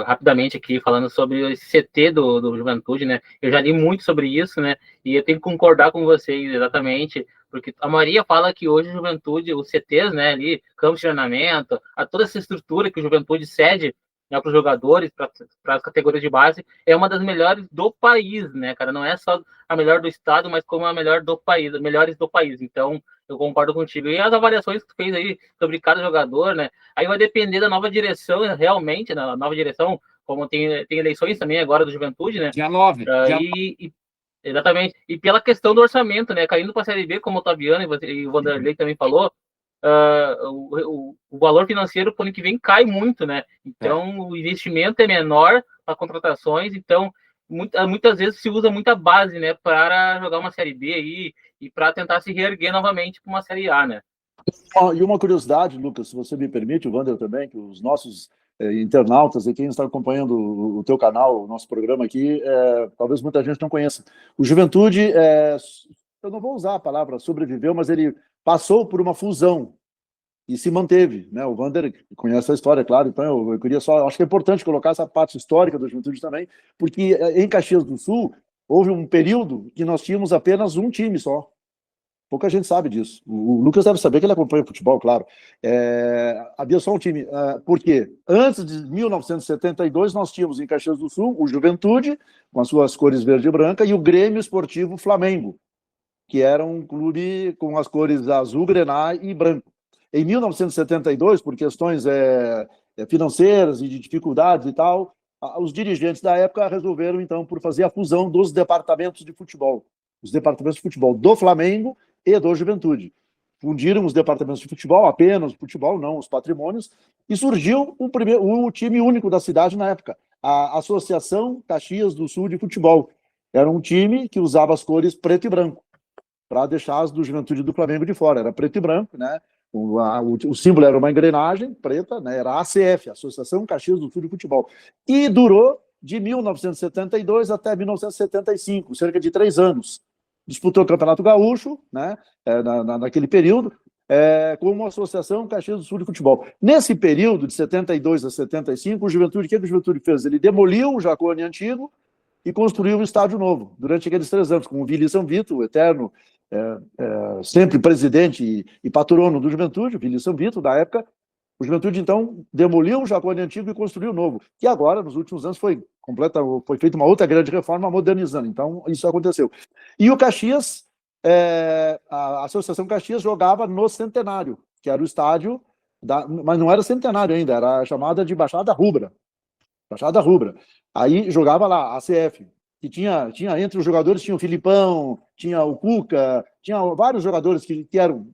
Rapidamente aqui, falando sobre esse CT do Juventude, né? Eu já li muito sobre isso, né? E eu tenho que concordar com vocês, exatamente, porque a Maria fala que hoje o Juventude, os CTs, né, ali, campo de treinamento, toda essa estrutura que o Juventude cede, né, para os jogadores, para as categorias de base, é uma das melhores do país, né, cara? Não é só a melhor do estado, mas como a melhor do país, melhores do país. Então, eu concordo contigo. E as avaliações que tu fez aí sobre cada jogador, né? Aí vai depender da nova direção, realmente, na nova direção, como tem eleições também agora do Juventude, né? Dia 9. Exatamente. E pela questão do orçamento, né? Caindo para a Série B, como o Otaviano e o Vanderlei também falou, o valor financeiro para o ano que vem cai muito, né? Então, o investimento é menor para contratações, então muitas vezes se usa muita base, né, para jogar uma Série B aí e para tentar se reerguer novamente para uma Série A, né? E uma curiosidade, Lucas, se você me permite, o Wander também, que os nossos internautas e quem está acompanhando o teu canal, o nosso programa aqui, talvez muita gente não conheça. O Juventude, eu não vou usar a palavra sobreviveu, mas ele passou por uma fusão e se manteve, né? O Wander conhece a história, claro, então eu queria só, acho que é importante colocar essa parte histórica do Juventude também, porque em Caxias do Sul houve um período que nós tínhamos apenas um time só. Pouca gente sabe disso. O Lucas deve saber que ele acompanha o futebol, claro. Havia só um time. Por quê? Antes de 1972, nós tínhamos em Caxias do Sul o Juventude, com as suas cores verde e branca, e o Grêmio Esportivo Flamengo, que era um clube com as cores azul, grená e branco. Em 1972, por questões financeiras e de dificuldades e tal, os dirigentes da época resolveram, então, por fazer a fusão dos departamentos de futebol. Os departamentos de futebol do Flamengo e do Juventude. Fundiram os departamentos de futebol, apenas futebol, não os patrimônios, e surgiu o time único da cidade na época, a Associação Caxias do Sul de Futebol. Era um time que usava as cores preto e branco, para deixar as do Juventude e do Flamengo de fora. Era preto e branco, né? O símbolo era uma engrenagem preta, né? Era a ACF, Associação Caxias do Sul de Futebol. E durou de 1972 até 1975, cerca de 3 anos. disputou o Campeonato Gaúcho, né, naquele período, como Associação Caxias do Sul de Futebol. Nesse período, de 72 a 75, o Juventude, o que o Juventude fez? Ele demoliu o Jacone antigo e construiu um estádio novo, durante aqueles 3 anos, com o Vili São Vito, o eterno, sempre presidente e patrono do Juventude, o Vili São Vito, da época. O Juventude, então, demoliu o Jacone antigo e construiu o novo. E agora, nos últimos anos, foi feita uma outra grande reforma, modernizando. Então, isso aconteceu. E o Caxias, a Associação Caxias jogava no Centenário, que era o estádio, mas não era Centenário ainda, era chamada de Baixada Rubra. Baixada Rubra. Aí jogava lá, a CF, que tinha entre os jogadores, tinha o Filipão, tinha o Cuca, tinha vários jogadores que eram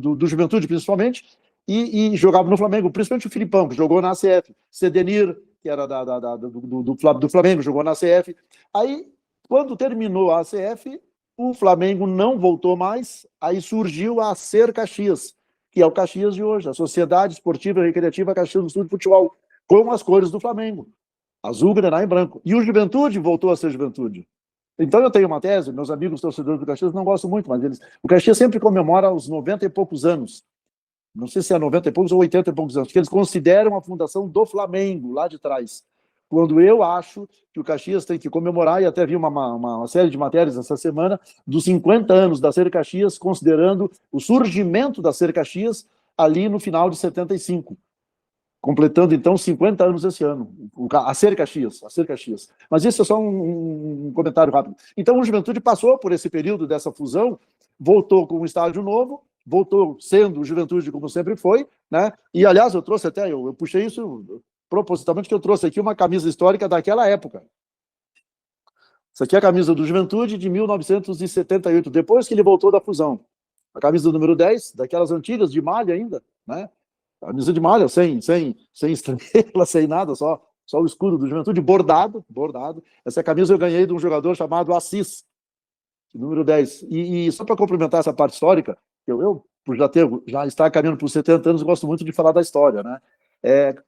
do Juventude, principalmente, e jogavam no Flamengo, principalmente o Filipão, que jogou na ACF, Sedenir, que era do Flamengo, jogou na ACF. Aí, quando terminou a ACF, o Flamengo não voltou mais, aí surgiu a ACER Caxias, que é o Caxias de hoje, a Sociedade Esportiva e Recreativa Caxias do Sul de Futebol, com as cores do Flamengo, azul, grená e branco. E o Juventude voltou a ser Juventude. Então eu tenho uma tese, meus amigos torcedores do Caxias não gostam muito, mas o Caxias sempre comemora os 90 e poucos anos. Não sei se é 90 e poucos ou 80 e poucos anos, que eles consideram a fundação do Flamengo, lá de trás. Quando eu acho que o Caxias tem que comemorar, e até vi uma série de matérias essa semana, dos 50 anos da ACER Caxias, considerando o surgimento da ACER Caxias ali no final de 75. Completando, então, 50 anos esse ano. A ACER Caxias. Mas isso é só um comentário rápido. Então, o Juventude passou por esse período dessa fusão, voltou com um estádio novo, voltou sendo o Juventude como sempre foi, né? E, aliás, eu trouxe até, eu puxei isso propositalmente, que eu trouxe aqui uma camisa histórica daquela época. Essa aqui é a camisa do Juventude de 1978, depois que ele voltou da fusão. A camisa número 10, daquelas antigas de malha ainda, né? Camisa de malha, sem estrela, sem nada, só o escudo do Juventude, bordado. Essa camisa eu ganhei de um jogador chamado Assis, número 10. E só para complementar essa parte histórica, eu por já estar caminhando por 70 anos, gosto muito de falar da história, né?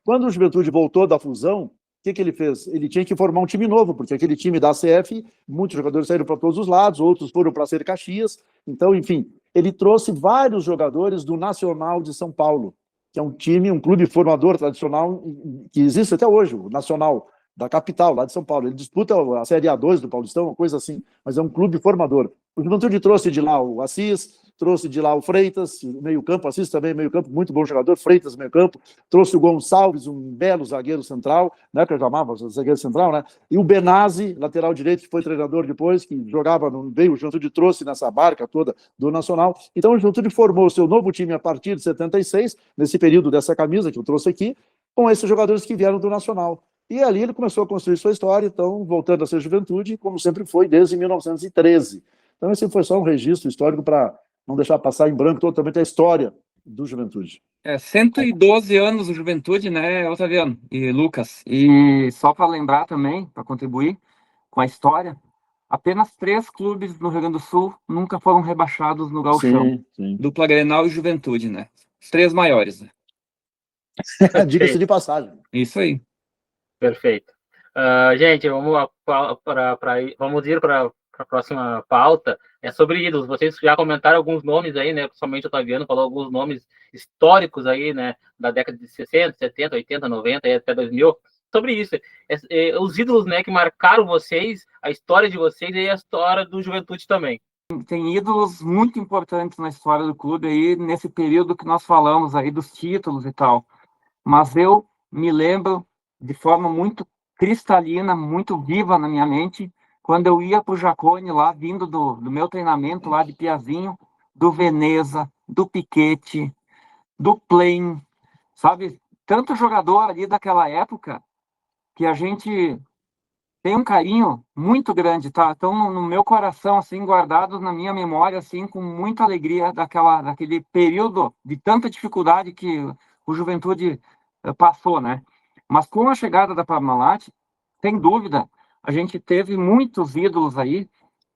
Quando o Juventude voltou da fusão, o que ele fez? Ele tinha que formar um time novo, porque aquele time da ACF, muitos jogadores saíram para todos os lados, outros foram para a ACER Caxias. Então, enfim, ele trouxe vários jogadores do Nacional de São Paulo, que é um clube formador tradicional que existe até hoje, o Nacional da capital, lá de São Paulo. Ele disputa a Série A2 do Paulistão, uma coisa assim, mas é um clube formador. O Juventude trouxe de lá o Assis, trouxe de lá o Freitas, meio-campo, Assis também, meio-campo, muito bom jogador, Freitas, meio-campo, trouxe o Gonçalves, um belo zagueiro central, né, que eu chamava zagueiro central, né, e o Benazzi, lateral direito, que foi treinador depois, que jogava, veio, o Juventude trouxe nessa barca toda do Nacional. Então o Juventude formou o seu novo time a partir de 76, nesse período dessa camisa que eu trouxe aqui, com esses jogadores que vieram do Nacional. E ali ele começou a construir sua história, então, voltando a ser Juventude, como sempre foi, desde 1913. Então, esse foi só um registro histórico para não deixar passar em branco totalmente a história do Juventude. 112 anos do Juventude, né, Otaviano e Lucas? E só para lembrar também, para contribuir com a história, apenas 3 clubes no Rio Grande do Sul nunca foram rebaixados no Gauchão. Sim. Dupla Grenal e Juventude, né? Os 3 maiores. Né? Diga-se de passagem. Isso aí. Perfeito. Gente, vamos ir para a próxima pauta. É sobre ídolos. Vocês já comentaram alguns nomes aí, né? Principalmente o Otaviano falou alguns nomes históricos aí, né? Da década de 60, 70, 80, 90 e até 2000. Sobre isso. Os ídolos, né? Que marcaram vocês, a história de vocês e a história do Juventude também. Tem ídolos muito importantes na história do clube aí, nesse período que nós falamos aí dos títulos e tal. Mas eu me lembro de forma muito cristalina, muito viva na minha mente, quando eu ia para o Jacone lá, vindo do meu treinamento lá de Piazinho, do Veneza, do Piquete, do Plain, sabe? Tanto jogador ali daquela época que a gente tem um carinho muito grande, tá? Então, no meu coração, assim, guardados na minha memória, assim, com muita alegria daquele período de tanta dificuldade que o Juventude passou, né? Mas com a chegada da Parmalat, sem dúvida, a gente teve muitos ídolos aí,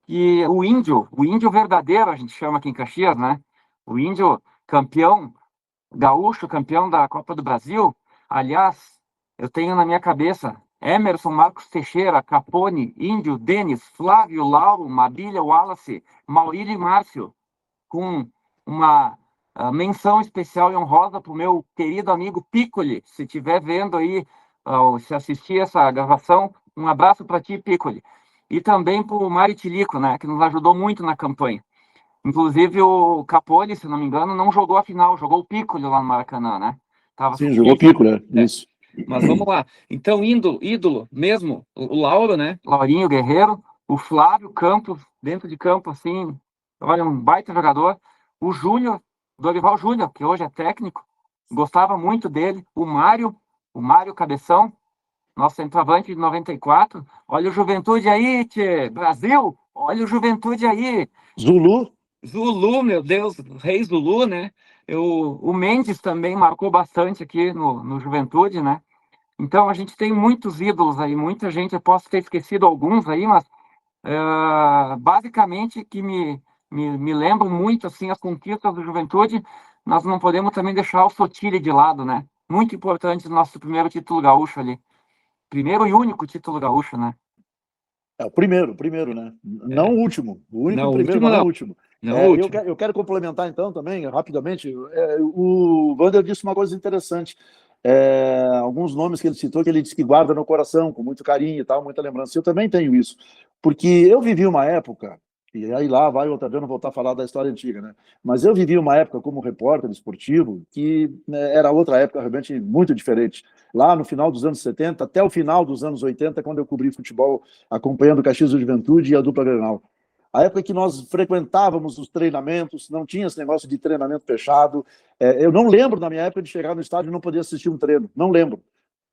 e o índio verdadeiro, a gente chama aqui em Caxias, né? O índio campeão gaúcho, campeão da Copa do Brasil. Aliás, eu tenho na minha cabeça Emerson, Marcos Teixeira, Capone, Índio, Denis, Flávio, Lauro, Marília, Wallace, Maurílio e Márcio, com uma menção especial e honrosa para o meu querido amigo Piccoli. Se estiver vendo aí, se assistir essa gravação, um abraço para ti, Piccoli. E também para o Mari Tilico, né, que nos ajudou muito na campanha. Inclusive o Capone, se não me engano, não jogou a final, jogou o Piccoli lá no Maracanã, né? Sim, jogou Piccoli, isso. Mas vamos lá. Então, ídolo mesmo, o Lauro, né? Laurinho Guerreiro, o Flávio Campos, dentro de campo, assim, olha, um baita jogador. O Júnior, Dorival Júnior, que hoje é técnico, gostava muito dele. O Mário Cabeção, nosso centroavante de 94. Olha o Juventude aí, tchê. Brasil, olha o Juventude aí. Zulu, meu Deus, Rei Zulu, né? O Mendes também marcou bastante aqui no Juventude, né? Então, a gente tem muitos ídolos aí, muita gente, eu posso ter esquecido alguns aí, mas basicamente que me lembram muito, assim, as conquistas do Juventude. Nós não podemos também deixar o Sotilha de lado, né? Muito importante o nosso primeiro título gaúcho ali. Primeiro e único título gaúcho, né? O primeiro, né? Não o último. O único não, primeiro, mas não o último. Eu quero complementar, então, também, rapidamente. O Wander disse uma coisa interessante. Alguns nomes que ele citou, que ele disse que guarda no coração, com muito carinho e tal, muita lembrança. Eu também tenho isso. Porque eu vivi uma época, e aí lá vai o Otaviano voltar a falar da história antiga, né? Mas eu vivi uma época como repórter esportivo que, né, era outra época realmente muito diferente. Lá no final dos anos 70, até o final dos anos 80, quando eu cobri futebol, acompanhando o Caxias do Juventude e a dupla Grenal. A época que nós frequentávamos os treinamentos, não tinha esse negócio de treinamento fechado. Eu não lembro, na minha época, de chegar no estádio e não poder assistir um treino. Não lembro.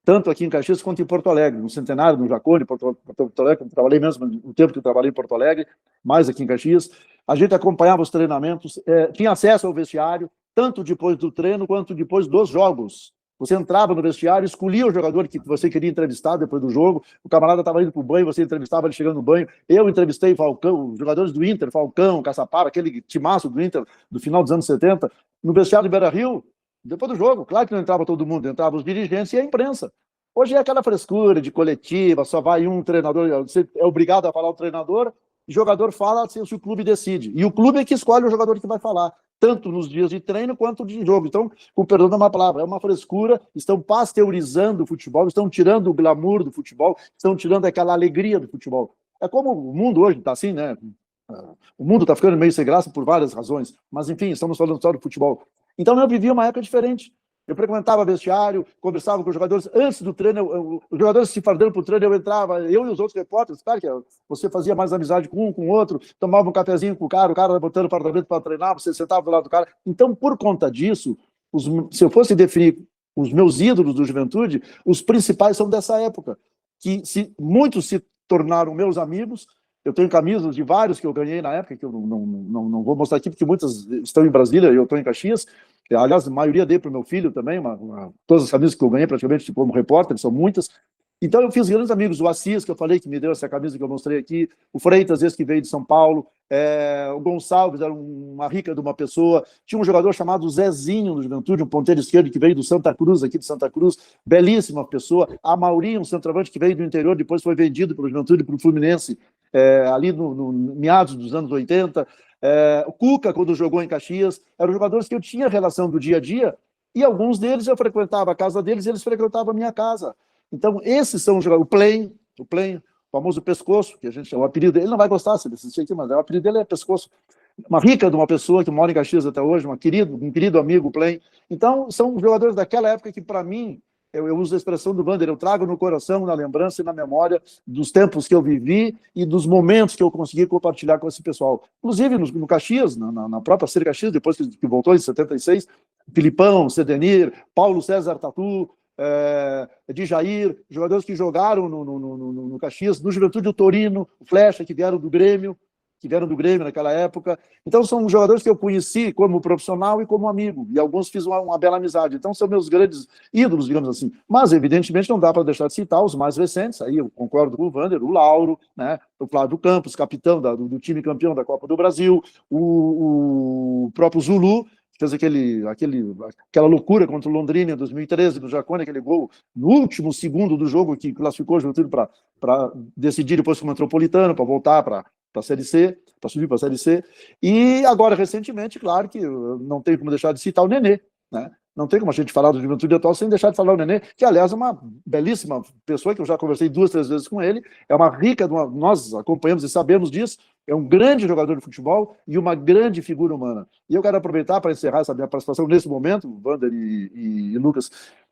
Tanto aqui em Caxias quanto em Porto Alegre, no Centenário, no Jacone, Porto Alegre, trabalhei mesmo o tempo que eu trabalhei em Porto Alegre, mais aqui em Caxias. A gente acompanhava os treinamentos, tinha acesso ao vestiário, tanto depois do treino quanto depois dos jogos. Você entrava no vestiário, escolhia o jogador que você queria entrevistar depois do jogo, o camarada estava indo para o banho, você entrevistava ele chegando no banho. Eu entrevistei Falcão, os jogadores do Inter, Falcão, Caçapava, aquele timaço do Inter do final dos anos 70, no vestiário de Beira-Rio, depois do jogo. Claro que não entrava todo mundo, entrava os dirigentes e a imprensa. Hoje é aquela frescura de coletiva, só vai um treinador, você é obrigado a falar o treinador, o jogador fala se o clube decide. E o clube é que escolhe o jogador que vai falar, tanto nos dias de treino quanto de jogo. Então, com perdão de uma palavra, é uma frescura, estão pasteurizando o futebol, estão tirando o glamour do futebol, estão tirando aquela alegria do futebol. É como o mundo hoje está assim, né? O mundo está ficando meio sem graça por várias razões, mas enfim, estamos falando só do futebol. Então eu vivia uma época diferente. Eu frequentava vestiário, conversava com os jogadores. Antes do treino, os jogadores se fardando para o treino, eu entrava, eu e os outros repórteres, claro que você fazia mais amizade com um, com o outro, tomava um cafezinho com o cara botando o fardamento para treinar, você sentava do lado do cara. Então, por conta disso, se eu fosse definir os meus ídolos do Juventude, os principais são dessa época, que muitos se tornaram meus amigos. Eu tenho camisas de vários que eu ganhei na época, que eu não vou mostrar aqui, porque muitas estão em Brasília e eu estou em Caxias. Aliás, a maioria dei para o meu filho também, todas as camisas que eu ganhei praticamente como repórter, são muitas. Então eu fiz grandes amigos, o Assis, que eu falei que me deu essa camisa que eu mostrei aqui, o Freitas, esse que veio de São Paulo, o Gonçalves, era uma rica de uma pessoa, tinha um jogador chamado Zezinho no Juventude, um ponteiro esquerdo que veio do Santa Cruz, aqui de Santa Cruz, belíssima pessoa, a Mauri, um centroavante que veio do interior, depois foi vendido pelo Juventude para o Fluminense, ali no meados dos anos 80, o Cuca, quando jogou em Caxias, eram jogadores que eu tinha relação do dia a dia, e alguns deles eu frequentava a casa deles e eles frequentavam a minha casa. Então, esses são os jogadores. O famoso Pescoço, que a gente chama o apelido dele, ele não vai gostar se ele assistir aqui, mas o apelido dele é Pescoço. Uma rica de uma pessoa que mora em Caxias até hoje, um querido amigo, o Play. Então, são jogadores daquela época que, para mim, eu uso a expressão do Wander, eu trago no coração, na lembrança e na memória dos tempos que eu vivi e dos momentos que eu consegui compartilhar com esse pessoal. Inclusive, no Caxias, na própria Série Caxias, depois que voltou em 76, Filipão, Cedenir, Paulo César Tatu, de Jair, jogadores que jogaram no Caxias, no Juventude, o Torino, o Flecha, que vieram do Grêmio naquela época. Então, são jogadores que eu conheci como profissional e como amigo, e alguns fiz uma bela amizade. Então, são meus grandes ídolos, digamos assim. Mas, evidentemente, não dá para deixar de citar os mais recentes, aí eu concordo com o Wander, o Lauro, né, o Flávio Campos, capitão do time campeão da Copa do Brasil, o próprio Zulu, fez aquela loucura contra o Londrina em 2013, do Jacone, aquele gol no último segundo do jogo que classificou o Juventude para decidir depois com o Metropolitano, para voltar para a Série C, para subir para a Série C. E agora, recentemente, claro que não tem como deixar de citar o Nenê, né? Não tem como a gente falar do Juventude atual sem deixar de falar o Nenê, que, aliás, é uma belíssima pessoa, que eu já conversei 2, 3 vezes com ele, é uma rica, nós acompanhamos e sabemos disso, é um grande jogador de futebol e uma grande figura humana. E eu quero aproveitar para encerrar essa minha participação nesse momento, Wander e Lucas,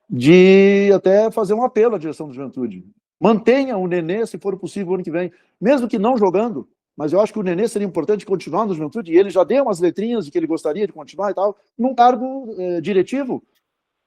de até fazer um apelo à direção do Juventude. Mantenha o Nenê, se for possível, ano que vem, mesmo que não jogando, mas eu acho que o Nenê seria importante continuar no Juventude, e ele já deu umas letrinhas de que ele gostaria de continuar e tal, num cargo diretivo.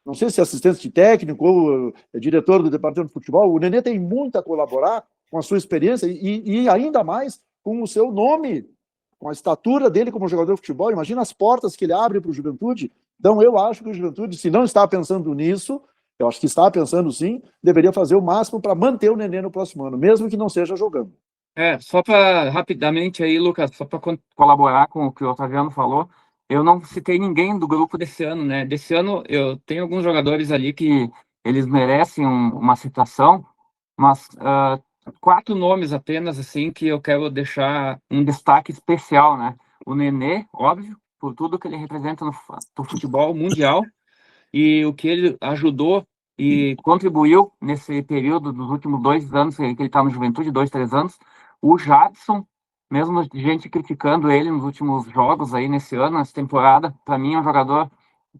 Não sei se é assistente de técnico ou diretor do departamento de futebol. O Nenê tem muito a colaborar com a sua experiência e ainda mais com o seu nome, com a estatura dele como jogador de futebol. Imagina as portas que ele abre para o Juventude. Então, eu acho que o Juventude, se não está pensando nisso, eu acho que está pensando sim, deveria fazer o máximo para manter o Nenê no próximo ano, mesmo que não seja jogando. Só para rapidamente aí, Lucas, só para colaborar com o que o Otaviano falou, eu não citei ninguém do grupo desse ano, né? Desse ano eu tenho alguns jogadores ali que eles merecem uma citação, mas 4 nomes apenas, assim, que eu quero deixar um destaque especial, né? O Nenê, óbvio, por tudo que ele representa no futebol mundial e o que ele ajudou e contribuiu nesse período dos últimos 2 anos que ele está no Juventude, 2, 3 anos. O Jadson, mesmo gente criticando ele nos últimos jogos aí nesse ano, nessa temporada, para mim é um jogador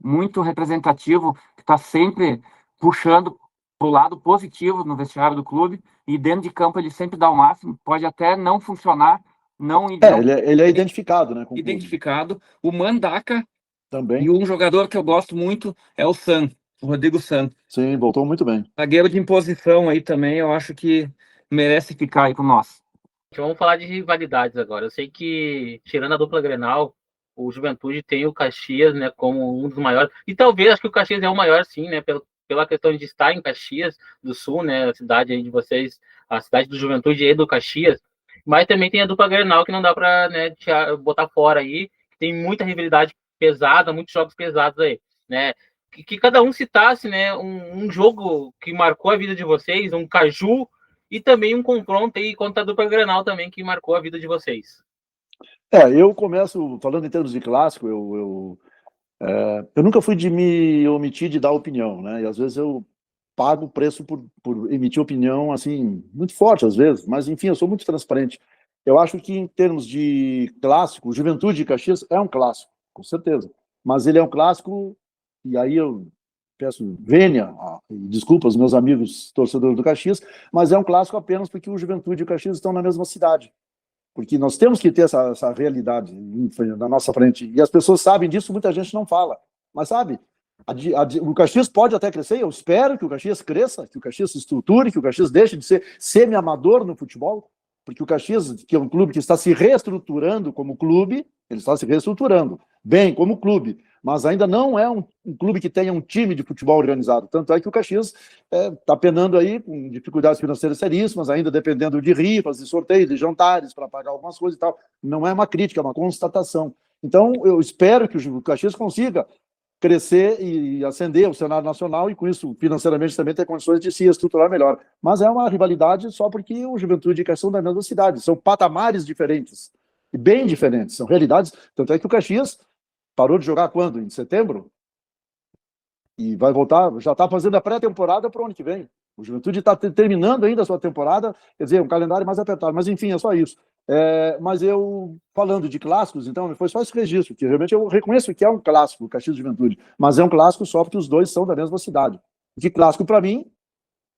muito representativo, que está sempre puxando para o lado positivo no vestiário do clube, e dentro de campo ele sempre dá o máximo, pode até não funcionar, ele é identificado, né? Identificado. O Mandaka também. E um jogador que eu gosto muito é o Rodrigo San. Sim, voltou muito bem. Zagueiro de imposição aí também, eu acho que merece ficar aí com nós. Vamos falar de rivalidades agora. Eu sei que, tirando a dupla Grenal, o Juventude tem o Caxias, né, como um dos maiores. E talvez, acho que o Caxias é o maior, sim, né, pela questão de estar em Caxias do Sul, né, a cidade aí de vocês, a cidade do Juventude e do Caxias. Mas também tem a dupla Grenal, que não dá para, né, botar fora aí. Tem muita rivalidade pesada, muitos jogos pesados aí, né? Que cada um citasse, né, um jogo que marcou a vida de vocês, um caju, e também um confronto aí contra a dupla Grenal também, que marcou a vida de vocês. Eu começo falando em termos de clássico, eu nunca fui de me omitir de dar opinião, né? E às vezes eu pago o preço por emitir opinião, assim, muito forte às vezes, mas enfim, eu sou muito transparente. Eu acho que em termos de clássico, Juventude e Caxias é um clássico, com certeza. Mas ele é um clássico, e aí eu peço vênia, desculpa aos meus amigos torcedores do Caxias, mas é um clássico apenas porque o Juventude e o Caxias estão na mesma cidade. Porque nós temos que ter essa realidade na nossa frente. E as pessoas sabem disso, muita gente não fala. Mas sabe, o Caxias pode até crescer, eu espero que o Caxias cresça, que o Caxias se estruture, que o Caxias deixe de ser semi-amador no futebol, porque o Caxias, que é um clube que está se reestruturando como clube, ele está se reestruturando bem como clube, mas ainda não é um clube que tenha um time de futebol organizado. Tanto é que o Caxias está penando aí com dificuldades financeiras seríssimas, ainda dependendo de rifas, de sorteios, de jantares para pagar algumas coisas e tal. Não é uma crítica, é uma constatação. Então, eu espero que o Caxias consiga crescer e ascender ao cenário nacional e, com isso, financeiramente também ter condições de se estruturar melhor. Mas é uma rivalidade só porque o Juventude e Caxias são da mesma cidade. São patamares diferentes, e bem diferentes. São realidades. Tanto é que o Caxias parou de jogar quando? Em setembro? E vai voltar, já está fazendo a pré-temporada para o ano que vem. O Juventude está terminando ainda a sua temporada, quer dizer, um calendário mais apertado. Mas, enfim, é só isso. Mas eu, falando de clássicos, então, foi só esse registro, que realmente eu reconheço que é um clássico, o Caxias e Juventude, mas é um clássico só porque os dois são da mesma cidade. Que clássico, para mim,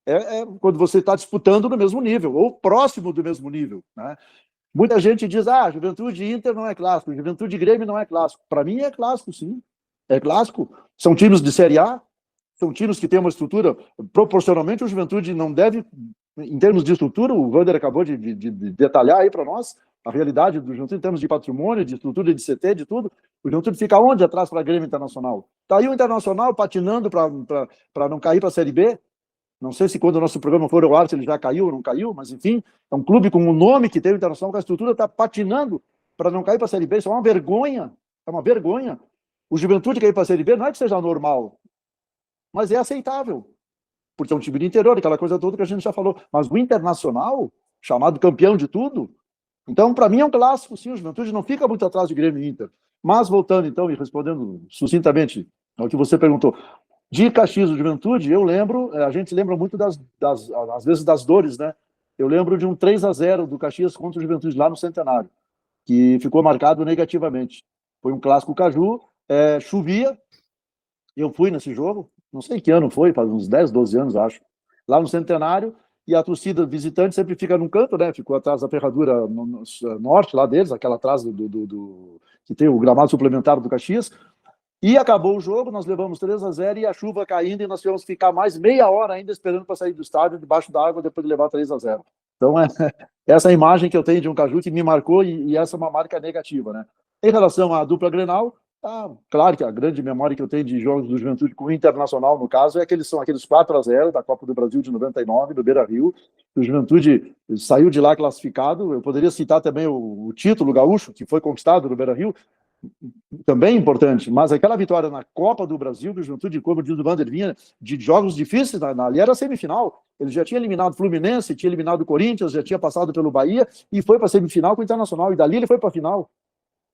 é quando você está disputando no mesmo nível, ou próximo do mesmo nível, né? Muita gente diz, Juventude e Inter não é clássico, Juventude e Grêmio não é clássico. Para mim é clássico, sim. É clássico. São times de Série A, são times que têm uma estrutura, proporcionalmente o Juventude não deve, em termos de estrutura, o Wander acabou de detalhar aí para nós, a realidade do Juventude em termos de patrimônio, de estrutura de CT, de tudo. O Juventude fica onde atrás para a Grêmio Internacional? Está aí o Internacional patinando para não cair para a Série B. Não sei se quando o nosso programa for ao ar, se ele já caiu ou não caiu, mas enfim, é um clube com o nome que tem o Internacional, com a estrutura, está patinando para não cair para a Série B. Isso é uma vergonha, é uma vergonha. O Juventude cair para a Série B não é que seja normal, mas é aceitável, porque é um time do interior, aquela coisa toda que a gente já falou. Mas o Internacional, chamado campeão de tudo, então, para mim é um clássico, sim, o Juventude não fica muito atrás de Grêmio e Inter. Mas, voltando então e respondendo sucintamente ao que você perguntou, de Caxias do Juventude, eu lembro, a gente lembra muito às vezes das dores, né? Eu lembro de um 3-0 do Caxias contra o Juventude lá no Centenário, que ficou marcado negativamente. Foi um clássico Caju, chovia, eu fui nesse jogo, não sei que ano foi, faz uns 10, 12 anos, acho, lá no Centenário, e a torcida visitante sempre fica num canto, né? Ficou atrás da ferradura norte lá deles, aquela atrás que tem o gramado suplementar do Caxias. E acabou o jogo, nós levamos 3-0 e a chuva caindo, e nós tivemos que ficar mais meia hora ainda esperando para sair do estádio, debaixo da água, depois de levar 3-0. Então, essa imagem que eu tenho de um Caju que me marcou, e essa é uma marca negativa, né? Em relação à dupla Grenal, claro que a grande memória que eu tenho de jogos do Juventude com o Internacional, no caso, são aqueles 4-0 da Copa do Brasil de 99, do Beira-Rio. O Juventude saiu de lá classificado. Eu poderia citar também o título gaúcho, que foi conquistado no Beira-Rio, também importante, mas aquela vitória na Copa do Brasil, que o Juventude, como diz o Vander, vinha de jogos difíceis, ali era semifinal. Ele já tinha eliminado o Fluminense, tinha eliminado o Corinthians, já tinha passado pelo Bahia e foi para a semifinal com o Internacional. E dali ele foi para a final,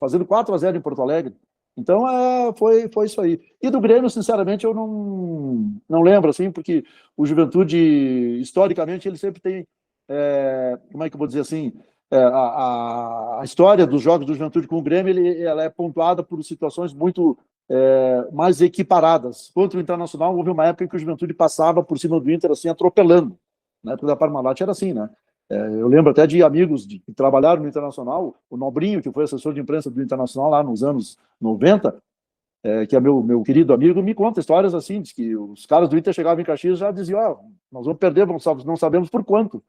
fazendo 4-0 em Porto Alegre. Então, foi isso aí. E do Grêmio, sinceramente, eu não lembro, assim, porque o Juventude, historicamente, ele sempre tem, como é que eu vou dizer assim, a história dos jogos do Juventude com o Grêmio, ela é pontuada por situações muito mais equiparadas. Contra o Internacional, houve uma época em que o Juventude passava por cima do Inter, assim, atropelando. Na época da Parmalat era assim, né? Eu lembro até de amigos que trabalharam no Internacional, o Nobrinho, que foi assessor de imprensa do Internacional lá nos anos 90, que é meu querido amigo, me conta histórias assim, de que os caras do Inter chegavam em Caxias e já diziam, nós vamos perder, não sabemos por quanto.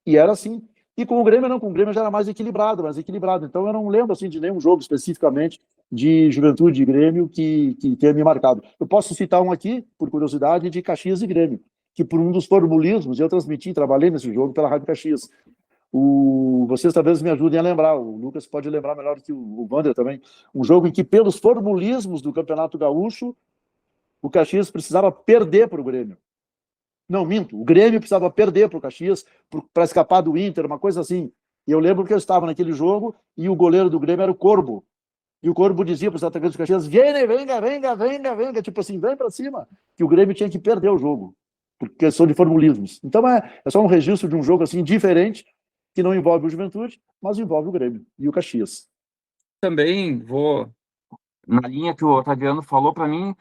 E era assim. E com o Grêmio não, com o Grêmio já era mais equilibrado. Então eu não lembro assim de nenhum jogo especificamente de Juventude e Grêmio que tenha me marcado. Eu posso citar um aqui, por curiosidade, de Caxias e Grêmio, que por um dos formulismos, eu trabalhei nesse jogo pela Rádio Caxias. Vocês talvez me ajudem a lembrar, o Lucas pode lembrar melhor que o Wander também, um jogo em que, pelos formulismos do Campeonato Gaúcho, o Caxias precisava perder para o Grêmio. Não, minto, o Grêmio precisava perder para o Caxias para escapar do Inter, uma coisa assim. E eu lembro que eu estava naquele jogo e o goleiro do Grêmio era o Corbo. E o Corbo dizia para os atacantes do Caxias, venga, tipo assim, vem para cima, que o Grêmio tinha que perder o jogo, por questão de formulismos. Então é só um registro de um jogo assim diferente, que não envolve o Juventude, mas envolve o Grêmio e o Caxias. Também vou na linha que o Otaviano falou. Para mim,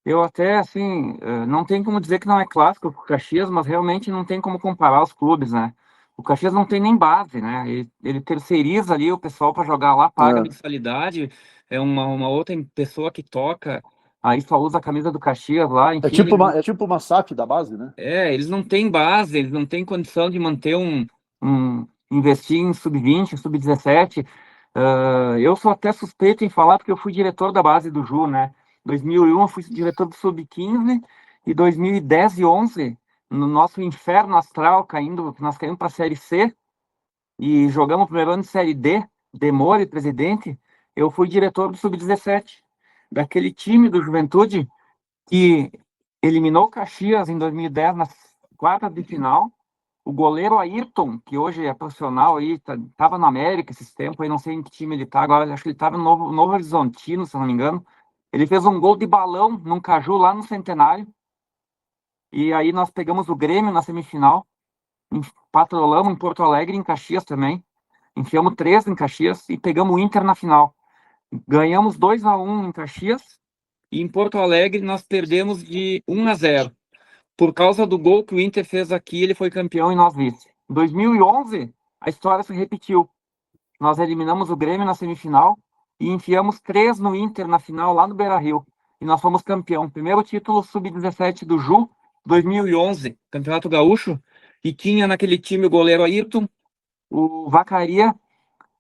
eu até, assim, não tem como dizer que não é clássico com o Caxias, mas realmente não tem como comparar os clubes, né? O Caxias não tem nem base, né? Ele terceiriza ali o pessoal para jogar lá, paga mensalidade, é uma outra pessoa que toca, aí só usa a camisa do Caxias lá, enfim. É tipo uma SAF da base, né? Eles não têm base, eles não têm condição de manter investir em sub-20, sub-17. Eu sou até suspeito em falar porque eu fui diretor da base do Ju, né? 2001 eu fui diretor do sub-15 e 2010 e 11, no nosso inferno astral, nós caímos para a Série C e jogamos o primeiro ano de Série D, Demore, presidente, eu fui diretor do sub-17, daquele time do Juventude que eliminou o Caxias em 2010 nas quartas de final. O goleiro Ayrton, que hoje é profissional aí, estava no América esses tempos, aí não sei em que time ele está agora, acho que ele estava no Novo Horizontino, se não me engano. Ele fez um gol de balão num Caju lá no Centenário. E aí nós pegamos o Grêmio na semifinal, patrolamos em Porto Alegre, em Caxias também. Enfiamos 3 em Caxias e pegamos o Inter na final. Ganhamos 2-1 em Caxias e em Porto Alegre nós perdemos de 1-0. Por causa do gol que o Inter fez aqui, ele foi campeão e nós vice. Em 2011, a história se repetiu. Nós eliminamos o Grêmio na semifinal e enfiamos 3 no Inter na final, lá no Beira-Rio. E nós fomos campeão. Primeiro título sub-17 do Ju, 2011, Campeonato Gaúcho. E tinha naquele time o goleiro Ayrton, o Vacaria,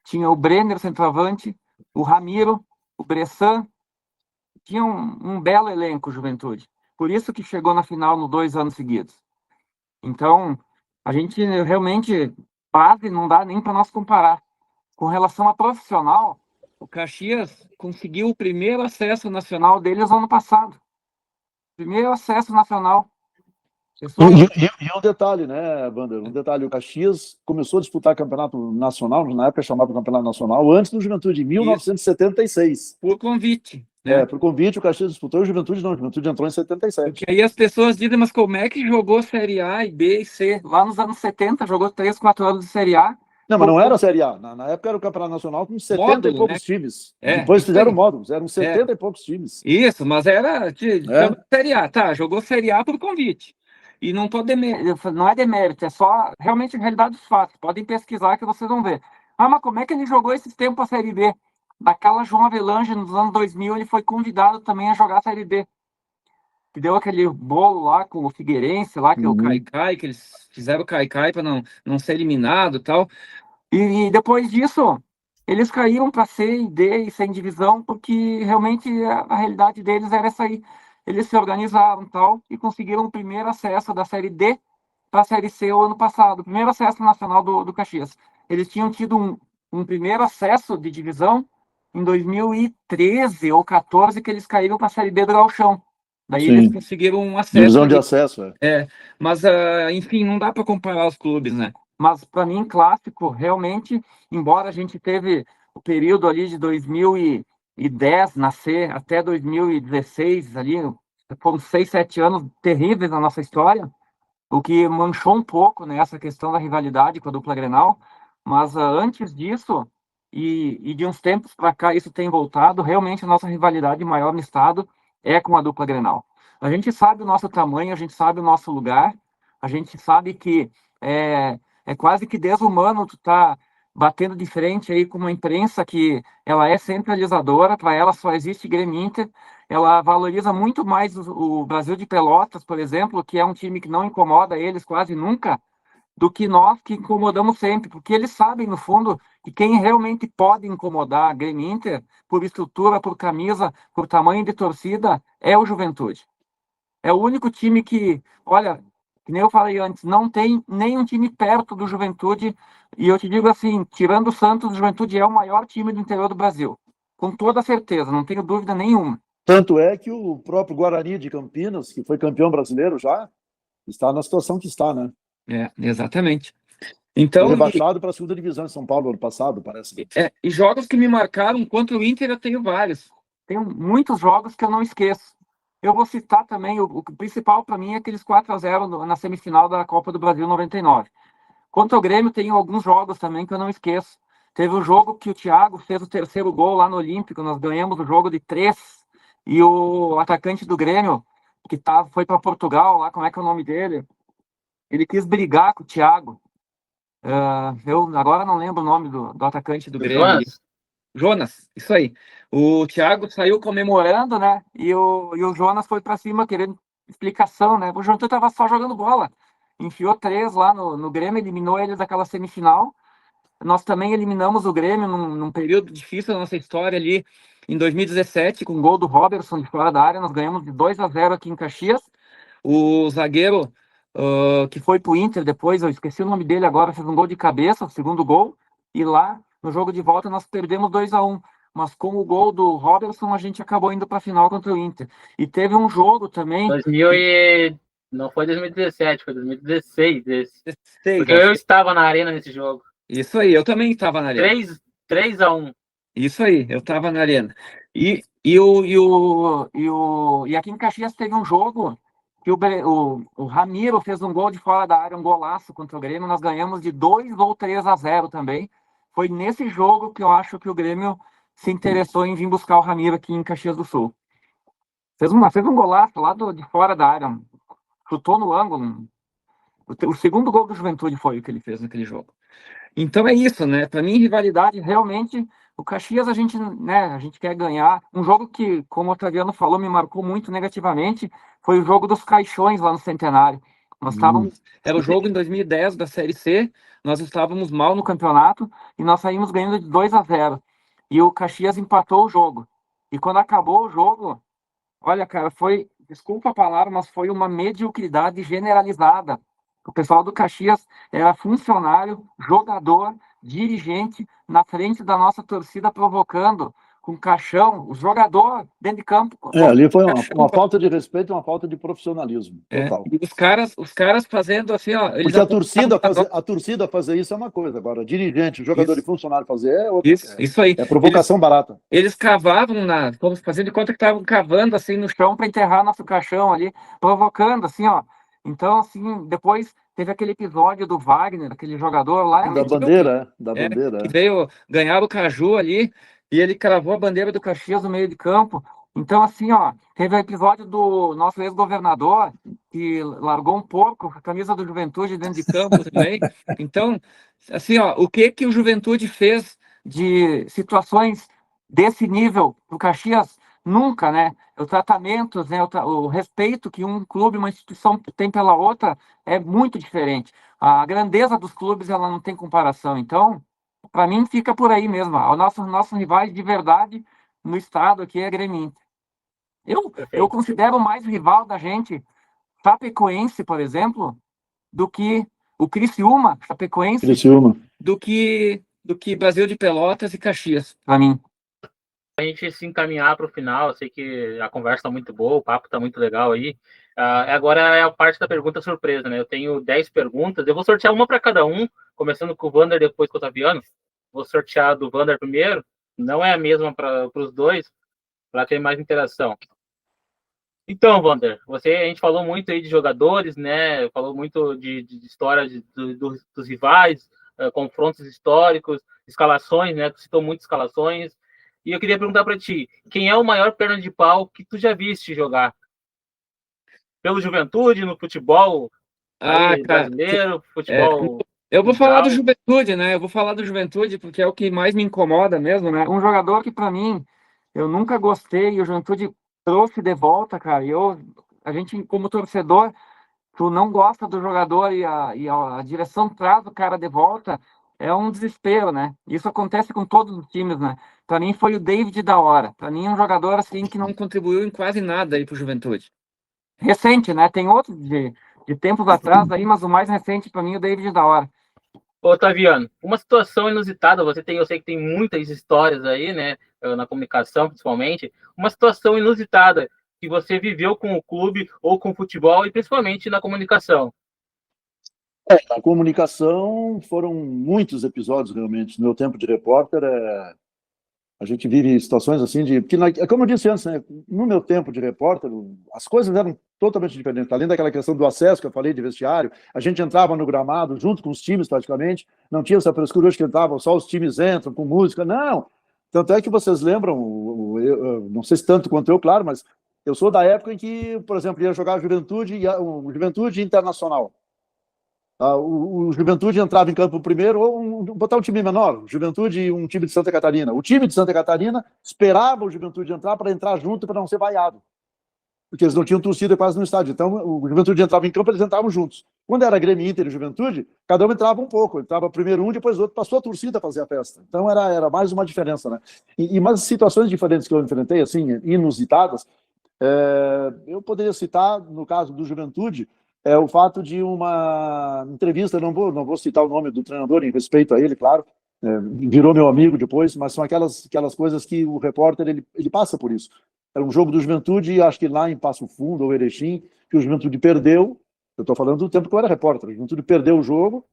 tinha o Brenner, centroavante, o Ramiro, o Bressan. Tinha um belo elenco, Juventude. Por isso que chegou na final nos 2 anos seguidos. Então, a gente realmente, base não dá nem para nós comparar. Com relação a profissional, o Caxias conseguiu o primeiro acesso nacional deles ano passado. Primeiro acesso nacional. E um detalhe, né, Wander? Um detalhe: o Caxias começou a disputar campeonato nacional, na época chamava campeonato nacional, antes do Juventude, em 1976. Por convite, né? Por convite, o Caxias disputou, e o Juventude não, o Juventude entrou em 77. Porque aí as pessoas dizem, mas como é que jogou Série A e B e C? Lá nos anos 70, jogou 3, 4 anos de Série A. Não, mas não era a Série A. Na época era o Campeonato Nacional com 70 Módulo, e poucos né? times. É, Depois isso fizeram aí. módulos, eram 70 e poucos times. Isso, mas era chama Série A, tá? Jogou Série A por convite. E não não é demérito, é só realmente a realidade dos fatos. Podem pesquisar que vocês vão ver. Ah, mas como é que ele jogou esses tempos a Série B? Naquela João Avelange, nos anos 2000, ele foi convidado também a jogar a Série B. Que deu aquele bolo lá com o Figueirense, lá, que é o Caicai, que eles fizeram o Caicai para não ser eliminado e tal. E depois disso, eles caíram para C e D e sem divisão, porque realmente a realidade deles era essa aí. Eles se organizaram tal e conseguiram o primeiro acesso da Série D para a Série C o ano passado, o primeiro acesso nacional do Caxias. Eles tinham tido um primeiro acesso de divisão em 2013 ou 14, que eles caíram para a Série B do Gauchão. Daí eles conseguiram um acesso. Divisão de acesso, Mas, enfim, não dá para comparar os clubes, né? Mas, para mim, clássico, realmente, embora a gente teve o período ali de 2010 nascer até 2016, ali, foram 6, 7 anos terríveis na nossa história, o que manchou um pouco, né, essa questão da rivalidade com a dupla Grenal, mas antes disso, e de uns tempos para cá, isso tem voltado, realmente a nossa rivalidade maior no estado é com a dupla Grenal. A gente sabe o nosso tamanho, a gente sabe o nosso lugar, a gente sabe que é quase que desumano tu tá batendo de frente aí com uma imprensa que ela é centralizadora, para ela só existe Grêmio Inter, ela valoriza muito mais o Brasil de Pelotas, por exemplo, que é um time que não incomoda eles quase nunca, do que nós que incomodamos sempre, porque eles sabem, no fundo, que quem realmente pode incomodar a Grêmio Inter, por estrutura, por camisa, por tamanho de torcida, é o Juventude. É o único time que, olha, que nem eu falei antes, não tem nenhum time perto do Juventude, e eu te digo assim, tirando o Santos, o Juventude é o maior time do interior do Brasil, com toda certeza, não tenho dúvida nenhuma. Tanto é que o próprio Guarani de Campinas, que foi campeão brasileiro já, está na situação que está, né? Exatamente. Então, foi rebaixado para a segunda divisão em São Paulo ano passado, parece. E jogos que me marcaram contra o Inter eu tenho vários. Tenho muitos jogos que eu não esqueço. Eu vou citar também, o principal para mim é aqueles 4-0 na semifinal da Copa do Brasil 99. Contra o Grêmio tem alguns jogos também que eu não esqueço. Teve o jogo que o Thiago fez o terceiro gol lá no Olímpico, nós ganhamos o jogo de 3, e o atacante do Grêmio, que foi para Portugal, lá, como é que é o nome dele? Ele quis brigar com o Thiago. Eu agora não lembro o nome do atacante do Grêmio. Jonas, isso aí. O Thiago saiu comemorando, né? E o Jonas foi para cima querendo explicação, né? O Juventude estava só jogando bola. Enfiou 3 lá no Grêmio, eliminou eles daquela semifinal. Nós também eliminamos o Grêmio num período difícil da nossa história ali, em 2017, com o gol do Robertson de fora da área. Nós ganhamos de 2-0 aqui em Caxias. O zagueiro que foi pro Inter depois, eu esqueci o nome dele agora, fez um gol de cabeça, o segundo gol, e lá no jogo de volta nós perdemos 2-1, mas com o gol do Robertson a gente acabou indo para a final contra o Inter. E teve um jogo também... Não foi 2017, foi 2016 esse. 16, porque eu estava na arena nesse jogo. Isso aí, eu também estava na arena. 3-1. Isso aí, eu estava na arena. E aqui em Caxias teve um jogo que o Ramiro fez um gol de fora da área, um golaço contra o Grêmio, nós ganhamos de 2 ou 3-0 também. Foi nesse jogo que eu acho que o Grêmio se interessou em vir buscar o Ramiro aqui em Caxias do Sul. Fez um golaço lá de fora da área, chutou no ângulo. O segundo gol do Juventude foi o que ele fez naquele jogo. Então é isso, né? Para mim, rivalidade, realmente, o Caxias a gente quer ganhar. Um jogo que, como o Otaviano falou, me marcou muito negativamente, foi o jogo dos Caixões lá no Centenário. Era o jogo em 2010 da Série C, nós estávamos mal no campeonato e nós saímos ganhando de 2-0. E o Caxias empatou o jogo. E quando acabou o jogo, olha, cara, desculpa a palavra, mas foi uma mediocridade generalizada. O pessoal do Caxias era funcionário, jogador, dirigente na frente da nossa torcida provocando com caixão, o jogador dentro de campo. Ali foi uma falta de respeito e uma falta de profissionalismo total. E os caras fazendo assim, ó. Porque a torcida fazer isso é uma coisa, agora dirigente, jogador e funcionário fazer é outra. Isso aí. É provocação barata. Eles cavavam, como fazendo de conta que estavam cavando assim no chão para enterrar nosso caixão ali, provocando assim, ó. Então, assim, depois teve aquele episódio do Wagner, aquele jogador lá. Da bandeira. Que veio ganhar o Caju ali, e ele cravou a bandeira do Caxias no meio de campo. Então, assim, ó, teve o episódio do nosso ex-governador, que largou um porco com a camisa do Juventude dentro de campo também. Então, assim, ó, o que o Juventude fez de situações desse nível pro Caxias? Nunca, né? O tratamento, né, o respeito que um clube, uma instituição tem pela outra é muito diferente. A grandeza dos clubes, ela não tem comparação. Então, para mim, fica por aí mesmo. O nosso rival de verdade no estado aqui é Grêmio Inter. Eu considero mais rival da gente, Chapecoense, por exemplo, do que o Criciúma, Chapecoense, do que Brasil de Pelotas e Caxias, para mim. A gente se encaminhar para o final, eu sei que a conversa está muito boa, o papo está muito legal aí. Agora é a parte da pergunta surpresa, né? Eu tenho 10 perguntas, eu vou sortear uma para cada um, começando com o Vander, depois com o Otaviano. Vou sortear do Vander primeiro, não é a mesma para os dois, para ter mais interação. Então, Vander, a gente falou muito aí de jogadores, né? Falou muito de história dos rivais, confrontos históricos, escalações, né? Tu citou muitas escalações. E eu queria perguntar para ti, quem é o maior perna de pau que tu já viste jogar? Pelo Juventude, no futebol brasileiro, futebol... Eu vou falar do Juventude, né? Eu vou falar do Juventude porque é o que mais me incomoda mesmo, né? Um jogador que, para mim, eu nunca gostei e o Juventude trouxe de volta, cara. A gente, como torcedor, tu não gosta do jogador e a direção traz o cara de volta, é um desespero, né? Isso acontece com todos os times, né? Para mim foi o David da hora. Para mim é um jogador assim que não contribuiu em quase nada aí pro Juventude. Recente, né? Tem outros de tempos atrás aí, mas o mais recente para mim é o David da hora. Otaviano, uma situação inusitada, eu sei que tem muitas histórias aí, né, na comunicação principalmente, uma situação inusitada que você viveu com o clube ou com o futebol e principalmente na comunicação. Na comunicação foram muitos episódios realmente. No meu tempo de repórter, a gente vive situações assim como eu disse antes, né, no meu tempo de repórter, as coisas eram totalmente diferentes. Além daquela questão do acesso que eu falei de vestiário, a gente entrava no gramado junto com os times praticamente, não tinha essa frescura hoje que entravam, só os times entram com música, não. Tanto é que vocês lembram, eu não sei se tanto quanto eu, claro, mas eu sou da época em que, por exemplo, ia jogar o Juventude Internacional. O Juventude entrava em campo primeiro, ou botar um time menor, Juventude e um time de Santa Catarina. O time de Santa Catarina esperava o Juventude entrar para entrar junto para não ser vaiado, porque eles não tinham torcida quase no estádio. Então, o Juventude entrava em campo, eles entravam juntos. Quando era Grêmio, Inter e Juventude, cada um entrava um pouco. Entrava primeiro um, depois outro, passou a torcida a fazer a festa. Então, era mais uma diferença, né? E umas situações diferentes que eu enfrentei, assim, inusitadas, eu poderia citar, no caso do Juventude, o fato de uma entrevista, não vou citar o nome do treinador em respeito a ele, claro, virou meu amigo depois, mas são aquelas coisas que o repórter ele passa por isso. Era um jogo do Juventude, acho que lá em Passo Fundo ou Erechim, que o Juventude perdeu. Eu estou falando do tempo que eu era repórter. O Juventude perdeu o jogo,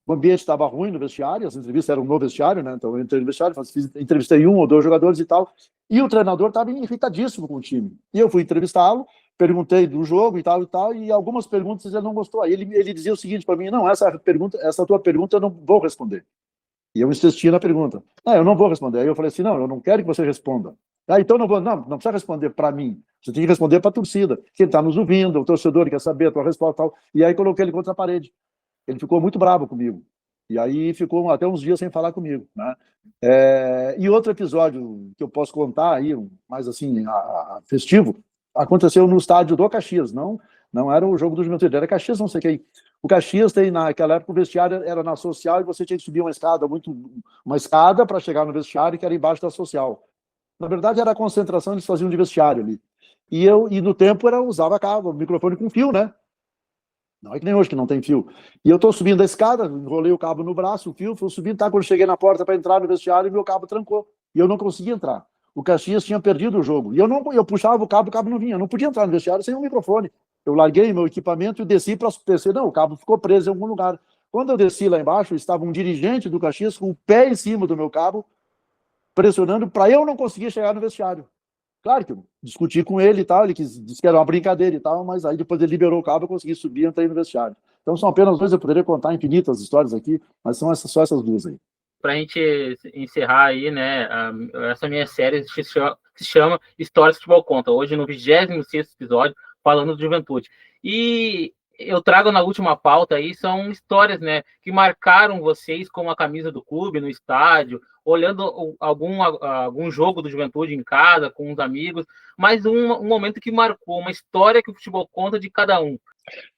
o ambiente estava ruim no vestiário, as entrevistas eram no vestiário, né? Então eu entrei no vestiário, entrevistei 1 ou 2 jogadores e tal, e o treinador estava irritadíssimo com o time. E eu fui entrevistá-lo, perguntei do jogo e tal, e algumas perguntas ele não gostou. Aí ele dizia o seguinte para mim: não, essa tua pergunta eu não vou responder. E eu insistia na pergunta. Eu não vou responder. Aí eu falei assim: não, eu não quero que você responda. Então não precisa responder para mim. Você tem que responder para a torcida. Quem está nos ouvindo, o torcedor quer saber a tua resposta e tal. E aí coloquei ele contra a parede. Ele ficou muito bravo comigo. E aí ficou até uns dias sem falar comigo, né? E outro episódio que eu posso contar aí, mais assim, festivo, aconteceu no estádio do Caxias. Não era o jogo do Juventude, era Caxias, não sei quem. O Caxias tem, naquela época, o vestiário era na Social e você tinha que subir uma escada para chegar no vestiário, que era embaixo da Social. Na verdade, era a concentração que eles faziam de vestiário ali. E no tempo usava cabo, microfone com fio, né? Não é que nem hoje, que não tem fio. E eu tô subindo a escada, enrolei o cabo no braço, o fio, fui subindo, tá? Quando cheguei na porta para entrar no vestiário, meu cabo trancou. E eu não conseguia entrar. O Caxias tinha perdido o jogo. E eu puxava o cabo não vinha. Eu não podia entrar no vestiário sem um microfone. Eu larguei meu equipamento e desci para descer. Não, o cabo ficou preso em algum lugar. Quando eu desci lá embaixo, estava um dirigente do Caxias com o pé em cima do meu cabo, pressionando para eu não conseguir chegar no vestiário. Claro que eu discuti com ele e tal, ele disse que era uma brincadeira e tal, mas aí depois ele liberou o cabo, eu consegui subir e entrei no vestiário. Então são apenas dois, eu poderia contar infinitas histórias aqui, mas são só essas duas aí. Para a gente encerrar aí, né, essa minha série se chama Histórias de Futebol Conta, hoje no 26º episódio, falando de juventude. E eu trago na última pauta aí, são histórias, né, que marcaram vocês com a camisa do clube, no estádio, olhando algum jogo do Juventude em casa, com os amigos, mas um momento que marcou, uma história que o futebol conta de cada um.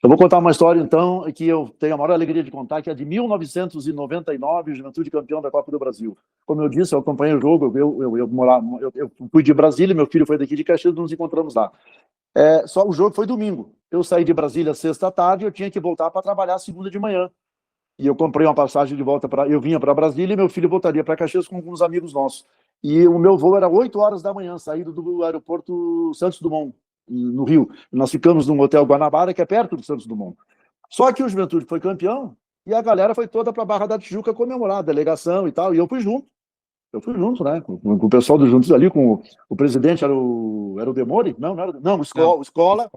Eu vou contar uma história, então, que eu tenho a maior alegria de contar, que é de 1999, o Juventude campeão da Copa do Brasil. Como eu disse, eu acompanhei o jogo, eu fui de Brasília, meu filho foi daqui de Caxias, nos encontramos lá. Só o jogo foi domingo. Eu saí de Brasília sexta à tarde, eu tinha que voltar para trabalhar segunda de manhã. E eu comprei uma passagem de volta eu vinha para Brasília e meu filho voltaria para Caxias com alguns amigos nossos. E o meu voo era 8 horas da manhã, saído do aeroporto Santos Dumont, no Rio. Nós ficamos num hotel Guanabara, que é perto do Santos Dumont. Só que o Juventude foi campeão e a galera foi toda para a Barra da Tijuca comemorar, a delegação e tal, e eu fui junto. Eu fui junto, né? Com o pessoal do Juntos ali, com o presidente, era o Demore? Não, o Escola,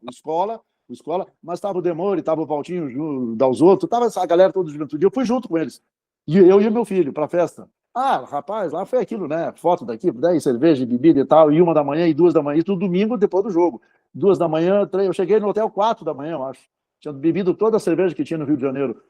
mas estava o Demore, estava o Valtinho Dalzotto, estava essa galera toda do Juventude. Eu fui junto com eles. E eu e meu filho para a festa. Ah, rapaz, lá foi aquilo, né? Foto daqui, 10 cerveja, bebida e tal, e 1 da manhã e 2 da manhã, e tudo domingo depois do jogo. 2 da manhã, 3, eu cheguei no hotel 4 da manhã, eu acho. Tinha bebido toda a cerveja que tinha no Rio de Janeiro.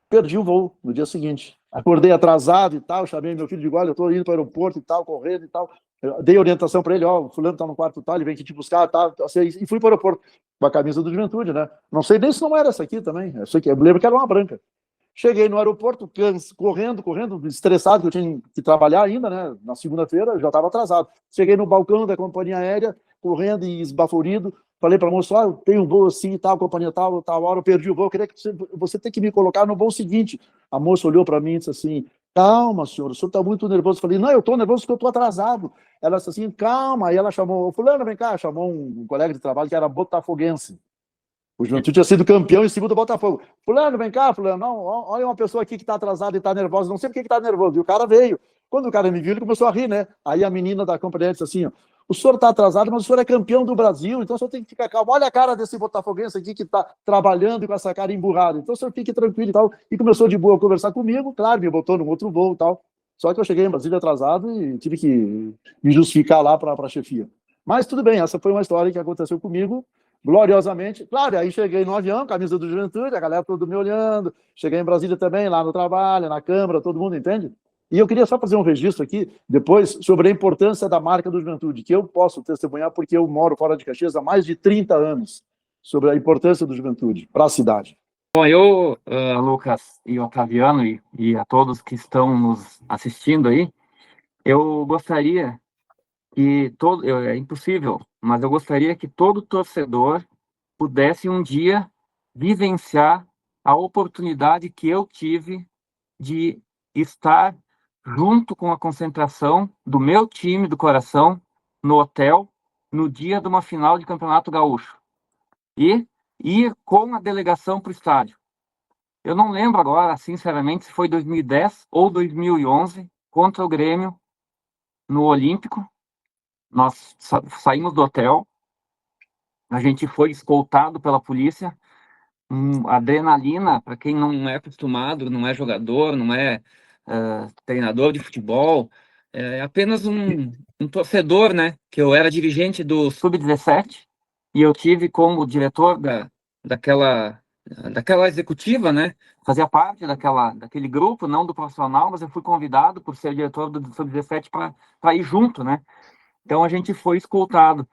Perdi o voo no dia seguinte. Acordei atrasado e tal, chamei meu filho de igual, eu estou indo para o aeroporto e tal, correndo e tal. Eu dei orientação para ele, ó, o fulano está no quarto tal, ele vem aqui te buscar, tal, e fui para o aeroporto com a camisa do Juventude, né? Não sei nem se não era essa aqui também, eu lembro que era uma branca. Cheguei no aeroporto, correndo, estressado, que eu tinha que trabalhar ainda, né? Na segunda-feira, já estava atrasado. Cheguei no balcão da companhia aérea, correndo e esbaforido. Falei para a moça, tem um voo assim, tal, companhia tal hora, eu perdi o voo, eu queria que você tem que me colocar no voo seguinte. A moça olhou para mim e disse assim, calma, senhor, o senhor está muito nervoso. Eu falei, não, eu estou nervoso porque eu estou atrasado. Ela disse assim, calma. Aí ela chamou, fulano, vem cá, chamou um colega de trabalho que era botafoguense. O Juventude tinha sido campeão em cima do Botafogo. Fulano, vem cá, fulano, não, olha uma pessoa aqui que está atrasada e está nervosa, não sei por que está nervoso. E o cara veio. Quando o cara me viu, ele começou a rir, né? Aí a menina da companhia disse assim, ó, o senhor está atrasado, mas o senhor é campeão do Brasil, então o senhor tem que ficar calmo. Olha a cara desse botafoguense aqui que está trabalhando com essa cara emburrada. Então o senhor fique tranquilo e tal. E começou de boa a conversar comigo, claro, me botou num outro voo e tal. Só que eu cheguei em Brasília atrasado e tive que me justificar lá para a chefia. Mas tudo bem, essa foi uma história que aconteceu comigo, gloriosamente. Claro, aí cheguei no avião, camisa do Juventude, a galera toda me olhando. Cheguei em Brasília também, lá no trabalho, na Câmara, todo mundo entende? E eu queria só fazer um registro aqui, depois, sobre a importância da marca do Juventude, que eu posso testemunhar porque eu moro fora de Caxias há mais de 30 anos, sobre a importância do Juventude para a cidade. Bom, eu, Lucas e Otaviano, e a todos que estão nos assistindo aí, eu gostaria que é impossível, mas eu gostaria que todo torcedor pudesse um dia vivenciar a oportunidade que eu tive de estar junto com a concentração do meu time do coração no hotel no dia de uma final de Campeonato Gaúcho e ir com a delegação para o estádio. Eu não lembro agora, sinceramente, se foi 2010 ou 2011 contra o Grêmio no Olímpico. Nós saímos do hotel, a gente foi escoltado pela polícia, adrenalina, para quem não é acostumado, não é jogador, não é treinador de futebol, é apenas um torcedor, né? Que eu era dirigente do Sub-17 e eu tive como diretor daquela executiva, né? Fazia parte daquele grupo, não do profissional, mas eu fui convidado por ser diretor do Sub-17 para ir junto, né? Então a gente foi escoltado.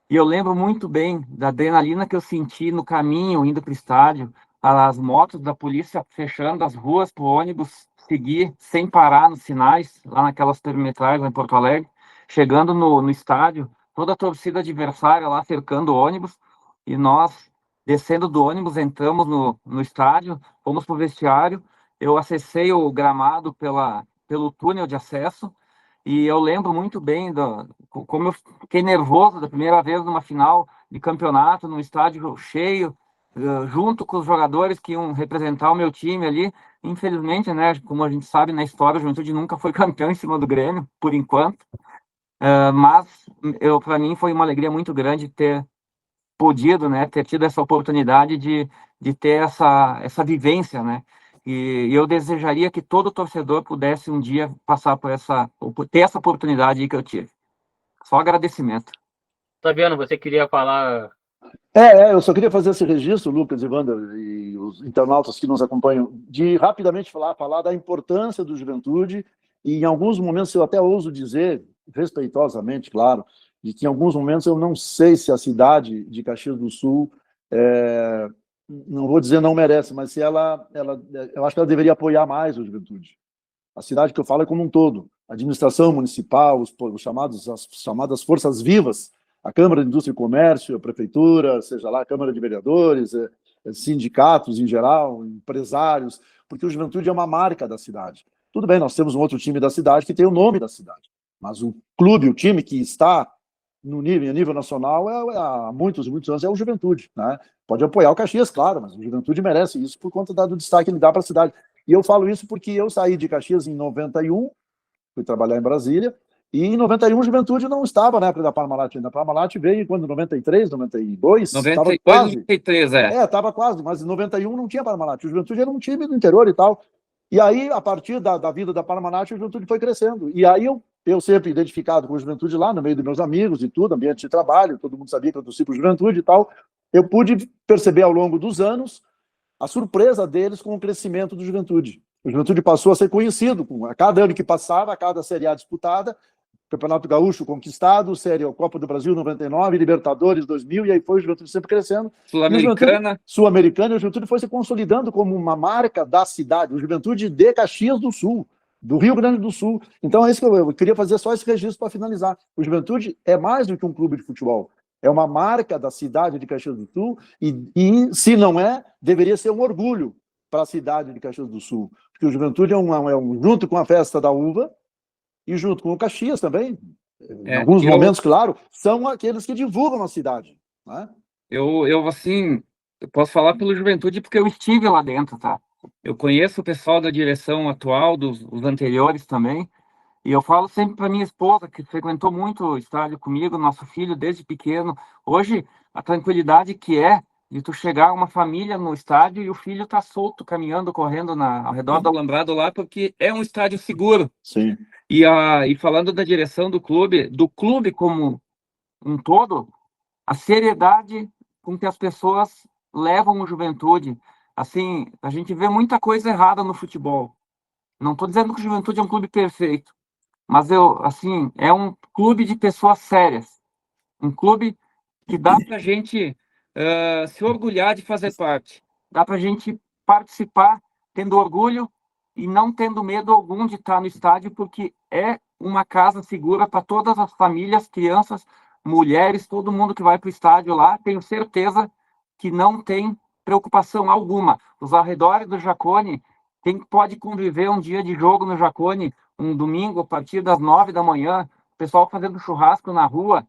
E eu lembro muito bem da adrenalina que eu senti no caminho, indo para o estádio, as motos da polícia fechando as ruas para o ônibus seguir sem parar nos sinais, lá naquelas perimetrais, lá em Porto Alegre, chegando no estádio, toda a torcida adversária lá cercando o ônibus, e nós, descendo do ônibus, entramos no estádio, fomos para o vestiário, eu acessei o gramado pelo túnel de acesso, e eu lembro muito bem como eu fiquei nervoso da primeira vez numa final de campeonato, num estádio cheio, junto com os jogadores que iam representar o meu time ali. Infelizmente, né, como a gente sabe, na história, o Juventude nunca foi campeão em cima do Grêmio, por enquanto. Mas para mim foi uma alegria muito grande ter podido, né, ter tido essa oportunidade de ter essa vivência, né? E eu desejaria que todo torcedor pudesse um dia passar por ter essa oportunidade que eu tive. Só agradecimento. Otaviano, você queria falar? Eu só queria fazer esse registro, Lucas e Wander, e os internautas que nos acompanham, de rapidamente falar da importância do Juventude, e em alguns momentos eu até ouso dizer, respeitosamente, claro, de que em alguns momentos eu não sei se a cidade de Caxias do Sul, não vou dizer não merece, mas se eu acho que ela deveria apoiar mais o Juventude. A cidade que eu falo é como um todo, a administração municipal, as chamadas forças vivas, a Câmara de Indústria e Comércio, a Prefeitura, seja lá a Câmara de Vereadores, sindicatos em geral, empresários, porque o Juventude é uma marca da cidade. Tudo bem, nós temos um outro time da cidade que tem o nome da cidade, mas o clube, o time que está no nível nacional, há muitos anos, é o Juventude, né? Pode apoiar o Caxias, claro, mas o Juventude merece isso por conta do destaque que ele dá para a cidade. E eu falo isso porque eu saí de Caxias em 91, fui trabalhar em Brasília, e em 91 o Juventude não estava na época da Parmalat ainda. A Parmalat veio quando 93, 92, estava quase. 93, estava quase, mas em 91 não tinha Parmalat. O Juventude era um time do interior e tal. E aí, a partir da vida da Parmalat, o Juventude foi crescendo. E aí eu sempre identificado com o Juventude lá, no meio dos meus amigos e tudo, ambiente de trabalho, todo mundo sabia que eu torcia para o Juventude e tal, eu pude perceber ao longo dos anos a surpresa deles com o crescimento do Juventude. O Juventude passou a ser conhecido, a cada ano que passava, a cada Série A disputada, Campeonato Gaúcho conquistado, Copa do Brasil 99, Libertadores 2000, e aí foi o Juventude sempre crescendo. Sul-Americana, e o Juventude foi se consolidando como uma marca da cidade, o Juventude de Caxias do Sul, do Rio Grande do Sul. Então é isso que eu queria fazer, só esse registro para finalizar. O Juventude é mais do que um clube de futebol, é uma marca da cidade de Caxias do Sul, e se não é, deveria ser um orgulho para a cidade de Caxias do Sul, porque o Juventude junto com a festa da uva, e junto com o Caxias também, em alguns momentos, claro, são aqueles que divulgam a cidade. Né? Eu posso falar pelo Juventude porque eu estive lá dentro, tá? Eu conheço o pessoal da direção atual, os anteriores também, e eu falo sempre para minha esposa, que frequentou muito o estádio comigo, nosso filho, desde pequeno. Hoje, a tranquilidade que é de tu chegar uma família no estádio e o filho tá solto, caminhando, correndo ao redor do alambrado lá, porque é um estádio seguro. Sim. E falando da direção do clube como um todo, a seriedade com que as pessoas levam o Juventude. Assim, a gente vê muita coisa errada no futebol. Não estou dizendo que o Juventude é um clube perfeito, mas é um clube de pessoas sérias. Um clube que dá para a gente se orgulhar de fazer parte. Dá para a gente participar tendo orgulho e não tendo medo algum de estar no estádio, porque é uma casa segura para todas as famílias, crianças, mulheres, todo mundo que vai para o estádio lá. Tenho certeza que não tem preocupação alguma. Os arredores do Jacone, quem pode conviver um dia de jogo no Jacone, um domingo, a partir das 9 da manhã, o pessoal fazendo churrasco na rua,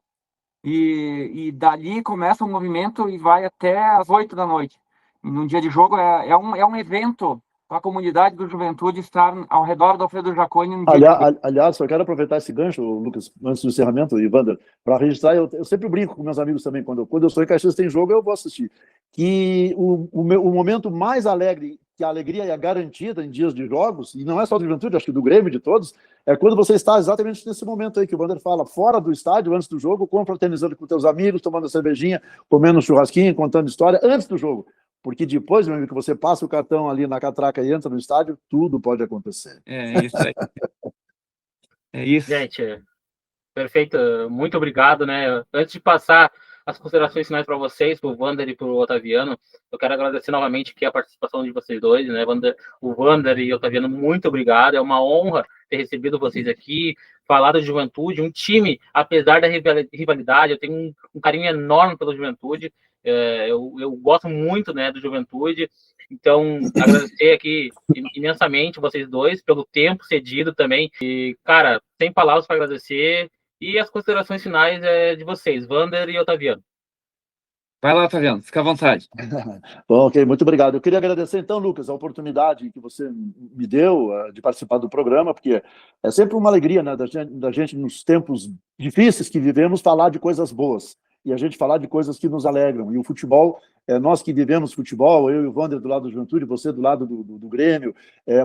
e dali começa o movimento e vai até as 8 da noite. E num dia de jogo é um evento para a comunidade do Juventude estar ao redor do Alfredo Jaconi. Aliás, só quero aproveitar esse gancho, Lucas, antes do encerramento, e Wander, para registrar, eu sempre brinco com meus amigos também, quando eu sou em Caxias tem jogo, eu vou assistir, que o momento mais alegre, que a alegria é garantida em dias de jogos, e não é só do Juventude, acho que do Grêmio, de todos, é quando você está exatamente nesse momento aí que o Wander fala, fora do estádio, antes do jogo, confraternizando com teus amigos, tomando cervejinha, comendo um churrasquinho, contando história, antes do jogo. Porque depois, meu amigo, que você passa o cartão ali na catraca e entra no estádio, tudo pode acontecer. É isso aí. É isso. Gente, perfeito. Muito obrigado, né? Antes de passar as considerações finais para vocês, para o Wander e para o Otaviano, eu quero agradecer novamente aqui a participação de vocês dois, né? O Wander e o Otaviano, muito obrigado. É uma honra ter recebido vocês aqui, falar da Juventude, um time, apesar da rivalidade, eu tenho um carinho enorme pela Juventude. Eu gosto muito, né, do Juventude. Então, agradecer aqui imensamente vocês dois pelo tempo cedido também. E, cara, sem palavras para agradecer. E as considerações finais de vocês, Wander e Otaviano. Vai lá, Otaviano, fica à vontade. Bom, ok, muito obrigado. Eu queria agradecer, então, Lucas, a oportunidade que você me deu de participar do programa, porque é sempre uma alegria, né, da gente, nos tempos difíceis que vivemos, falar de coisas boas e a gente falar de coisas que nos alegram. E o futebol, nós que vivemos futebol, eu e o Wander do lado do Juventude, você do lado do Grêmio,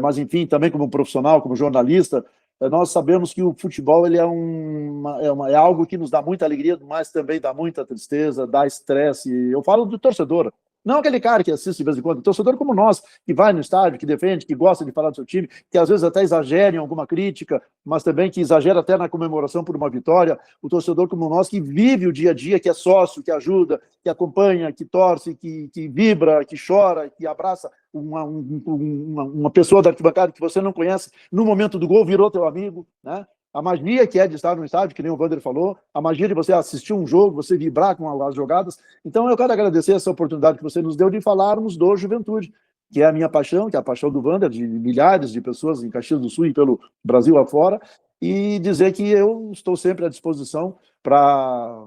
mas, enfim, também como profissional, como jornalista, nós sabemos que o futebol ele é algo que nos dá muita alegria, mas também dá muita tristeza, dá estresse. Eu falo do torcedor, não aquele cara que assiste de vez em quando, torcedor como nós, que vai no estádio, que defende, que gosta de falar do seu time, que às vezes até exagera em alguma crítica, mas também que exagera até na comemoração por uma vitória. O torcedor como nós, que vive o dia a dia, que é sócio, que ajuda, que acompanha, que torce, que vibra, que chora, que abraça uma pessoa da arquibancada que você não conhece, no momento do gol virou teu amigo, né? A magia que é de estar no estádio, que nem o Wander falou, a magia de você assistir um jogo, você vibrar com as jogadas. Então, eu quero agradecer essa oportunidade que você nos deu de falarmos do Juventude, que é a minha paixão, que é a paixão do Wander, de milhares de pessoas em Caxias do Sul e pelo Brasil afora, e dizer que eu estou sempre à disposição para,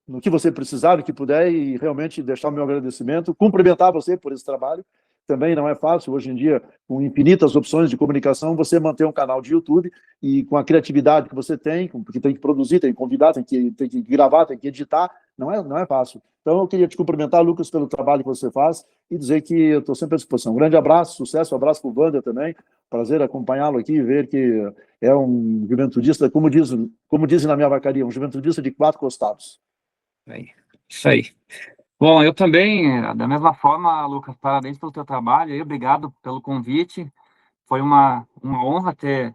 no que você precisar, no que puder, e realmente deixar o meu agradecimento, cumprimentar você por esse trabalho. Também não é fácil, hoje em dia, com infinitas opções de comunicação, você manter um canal de YouTube e com a criatividade que você tem, porque tem que produzir, tem que convidar, tem que gravar, tem que editar, não é fácil. Então, eu queria te cumprimentar, Lucas, pelo trabalho que você faz e dizer que eu estou sempre à disposição. Um grande abraço, sucesso, um abraço para o Wander também. Prazer acompanhá-lo aqui e ver que é um juventudista, como dizem na minha vacaria, um juventudista de 4 costados. Isso aí. Bom, eu também, da mesma forma, Lucas, parabéns pelo teu trabalho e obrigado pelo convite. Foi uma honra ter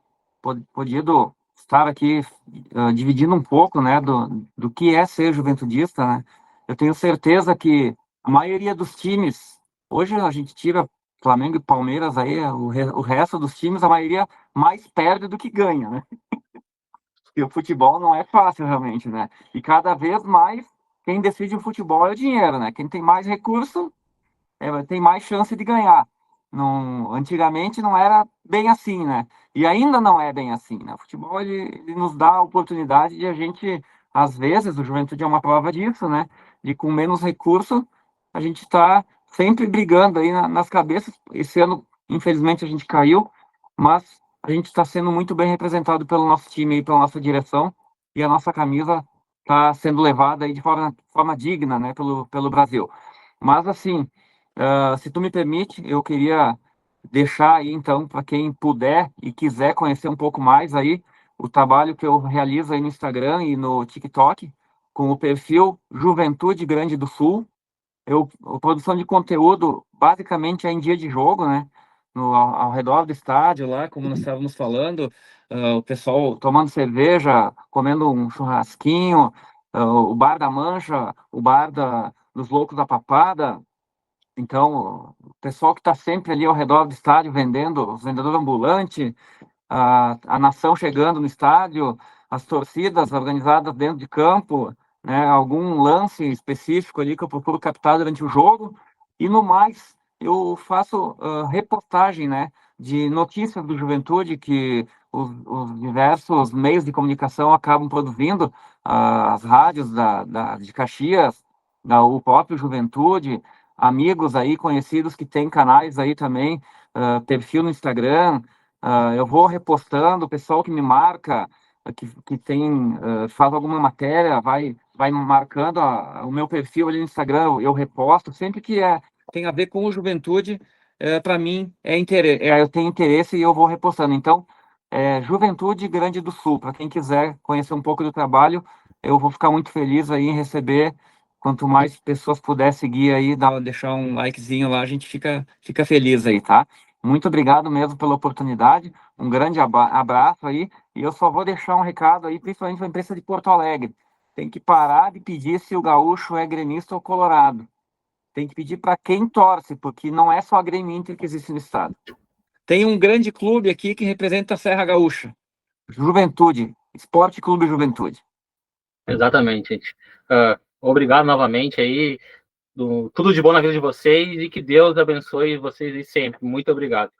podido estar aqui dividindo um pouco, né, do que é ser juventudista, né? Eu tenho certeza que a maioria dos times, hoje a gente tira Flamengo e Palmeiras aí, o resto dos times, a maioria mais perde do que ganha, né? Porque o futebol não é fácil realmente, né? E cada vez mais quem decide o futebol é o dinheiro, né? Quem tem mais recurso tem mais chance de ganhar. Não, antigamente não era bem assim, né? E ainda não é bem assim, né? O futebol ele nos dá a oportunidade de a gente, às vezes, o Juventude é uma prova disso, né? De com menos recurso, a gente está sempre brigando aí nas cabeças. Esse ano, infelizmente, a gente caiu, mas a gente está sendo muito bem representado pelo nosso time e pela nossa direção, e a nossa camisa está sendo levada aí de forma digna, né? Pelo Brasil. Mas, assim, se tu me permite, eu queria deixar aí, então, para quem puder e quiser conhecer um pouco mais aí, o trabalho que eu realizo aí no Instagram e no TikTok, com o perfil Juventude Grande do Sul. A produção de conteúdo, basicamente, é em dia de jogo, né? Ao redor do estádio, lá, como nós estávamos falando, o pessoal tomando cerveja, comendo um churrasquinho, o bar da Mancha, o bar dos Loucos da Papada. Então, o pessoal que está sempre ali ao redor do estádio vendendo, os vendedores ambulantes, a nação chegando no estádio, as torcidas organizadas dentro de campo, né, algum lance específico ali que eu procuro captar durante o jogo, e no mais, eu faço repostagem, né, de notícias do Juventude que os diversos meios de comunicação acabam produzindo, as rádios de Caxias, o próprio Juventude, amigos aí conhecidos que têm canais aí também, perfil no Instagram. Eu vou repostando, o pessoal que me marca, que tem, faz alguma matéria, vai marcando o meu perfil ali no Instagram, eu reposto, sempre que tem a ver com o Juventude, para mim eu tenho interesse e eu vou repostando. Então, Juventude Grande do Sul, para quem quiser conhecer um pouco do trabalho, eu vou ficar muito feliz aí em receber. Quanto mais pessoas puder seguir aí, deixar um likezinho lá, a gente fica feliz aí, tá? Muito obrigado mesmo pela oportunidade, um grande abraço aí, e eu só vou deixar um recado aí, principalmente para a imprensa de Porto Alegre. Tem que parar de pedir se o gaúcho é gremista ou colorado. Tem que pedir para quem torce, porque não é só a Grêmio Inter que existe no estado. Tem um grande clube aqui que representa a Serra Gaúcha. Juventude, Esporte Clube Juventude. Exatamente, gente. Obrigado novamente aí. tudo de bom na vida de vocês e que Deus abençoe vocês sempre. Muito obrigado.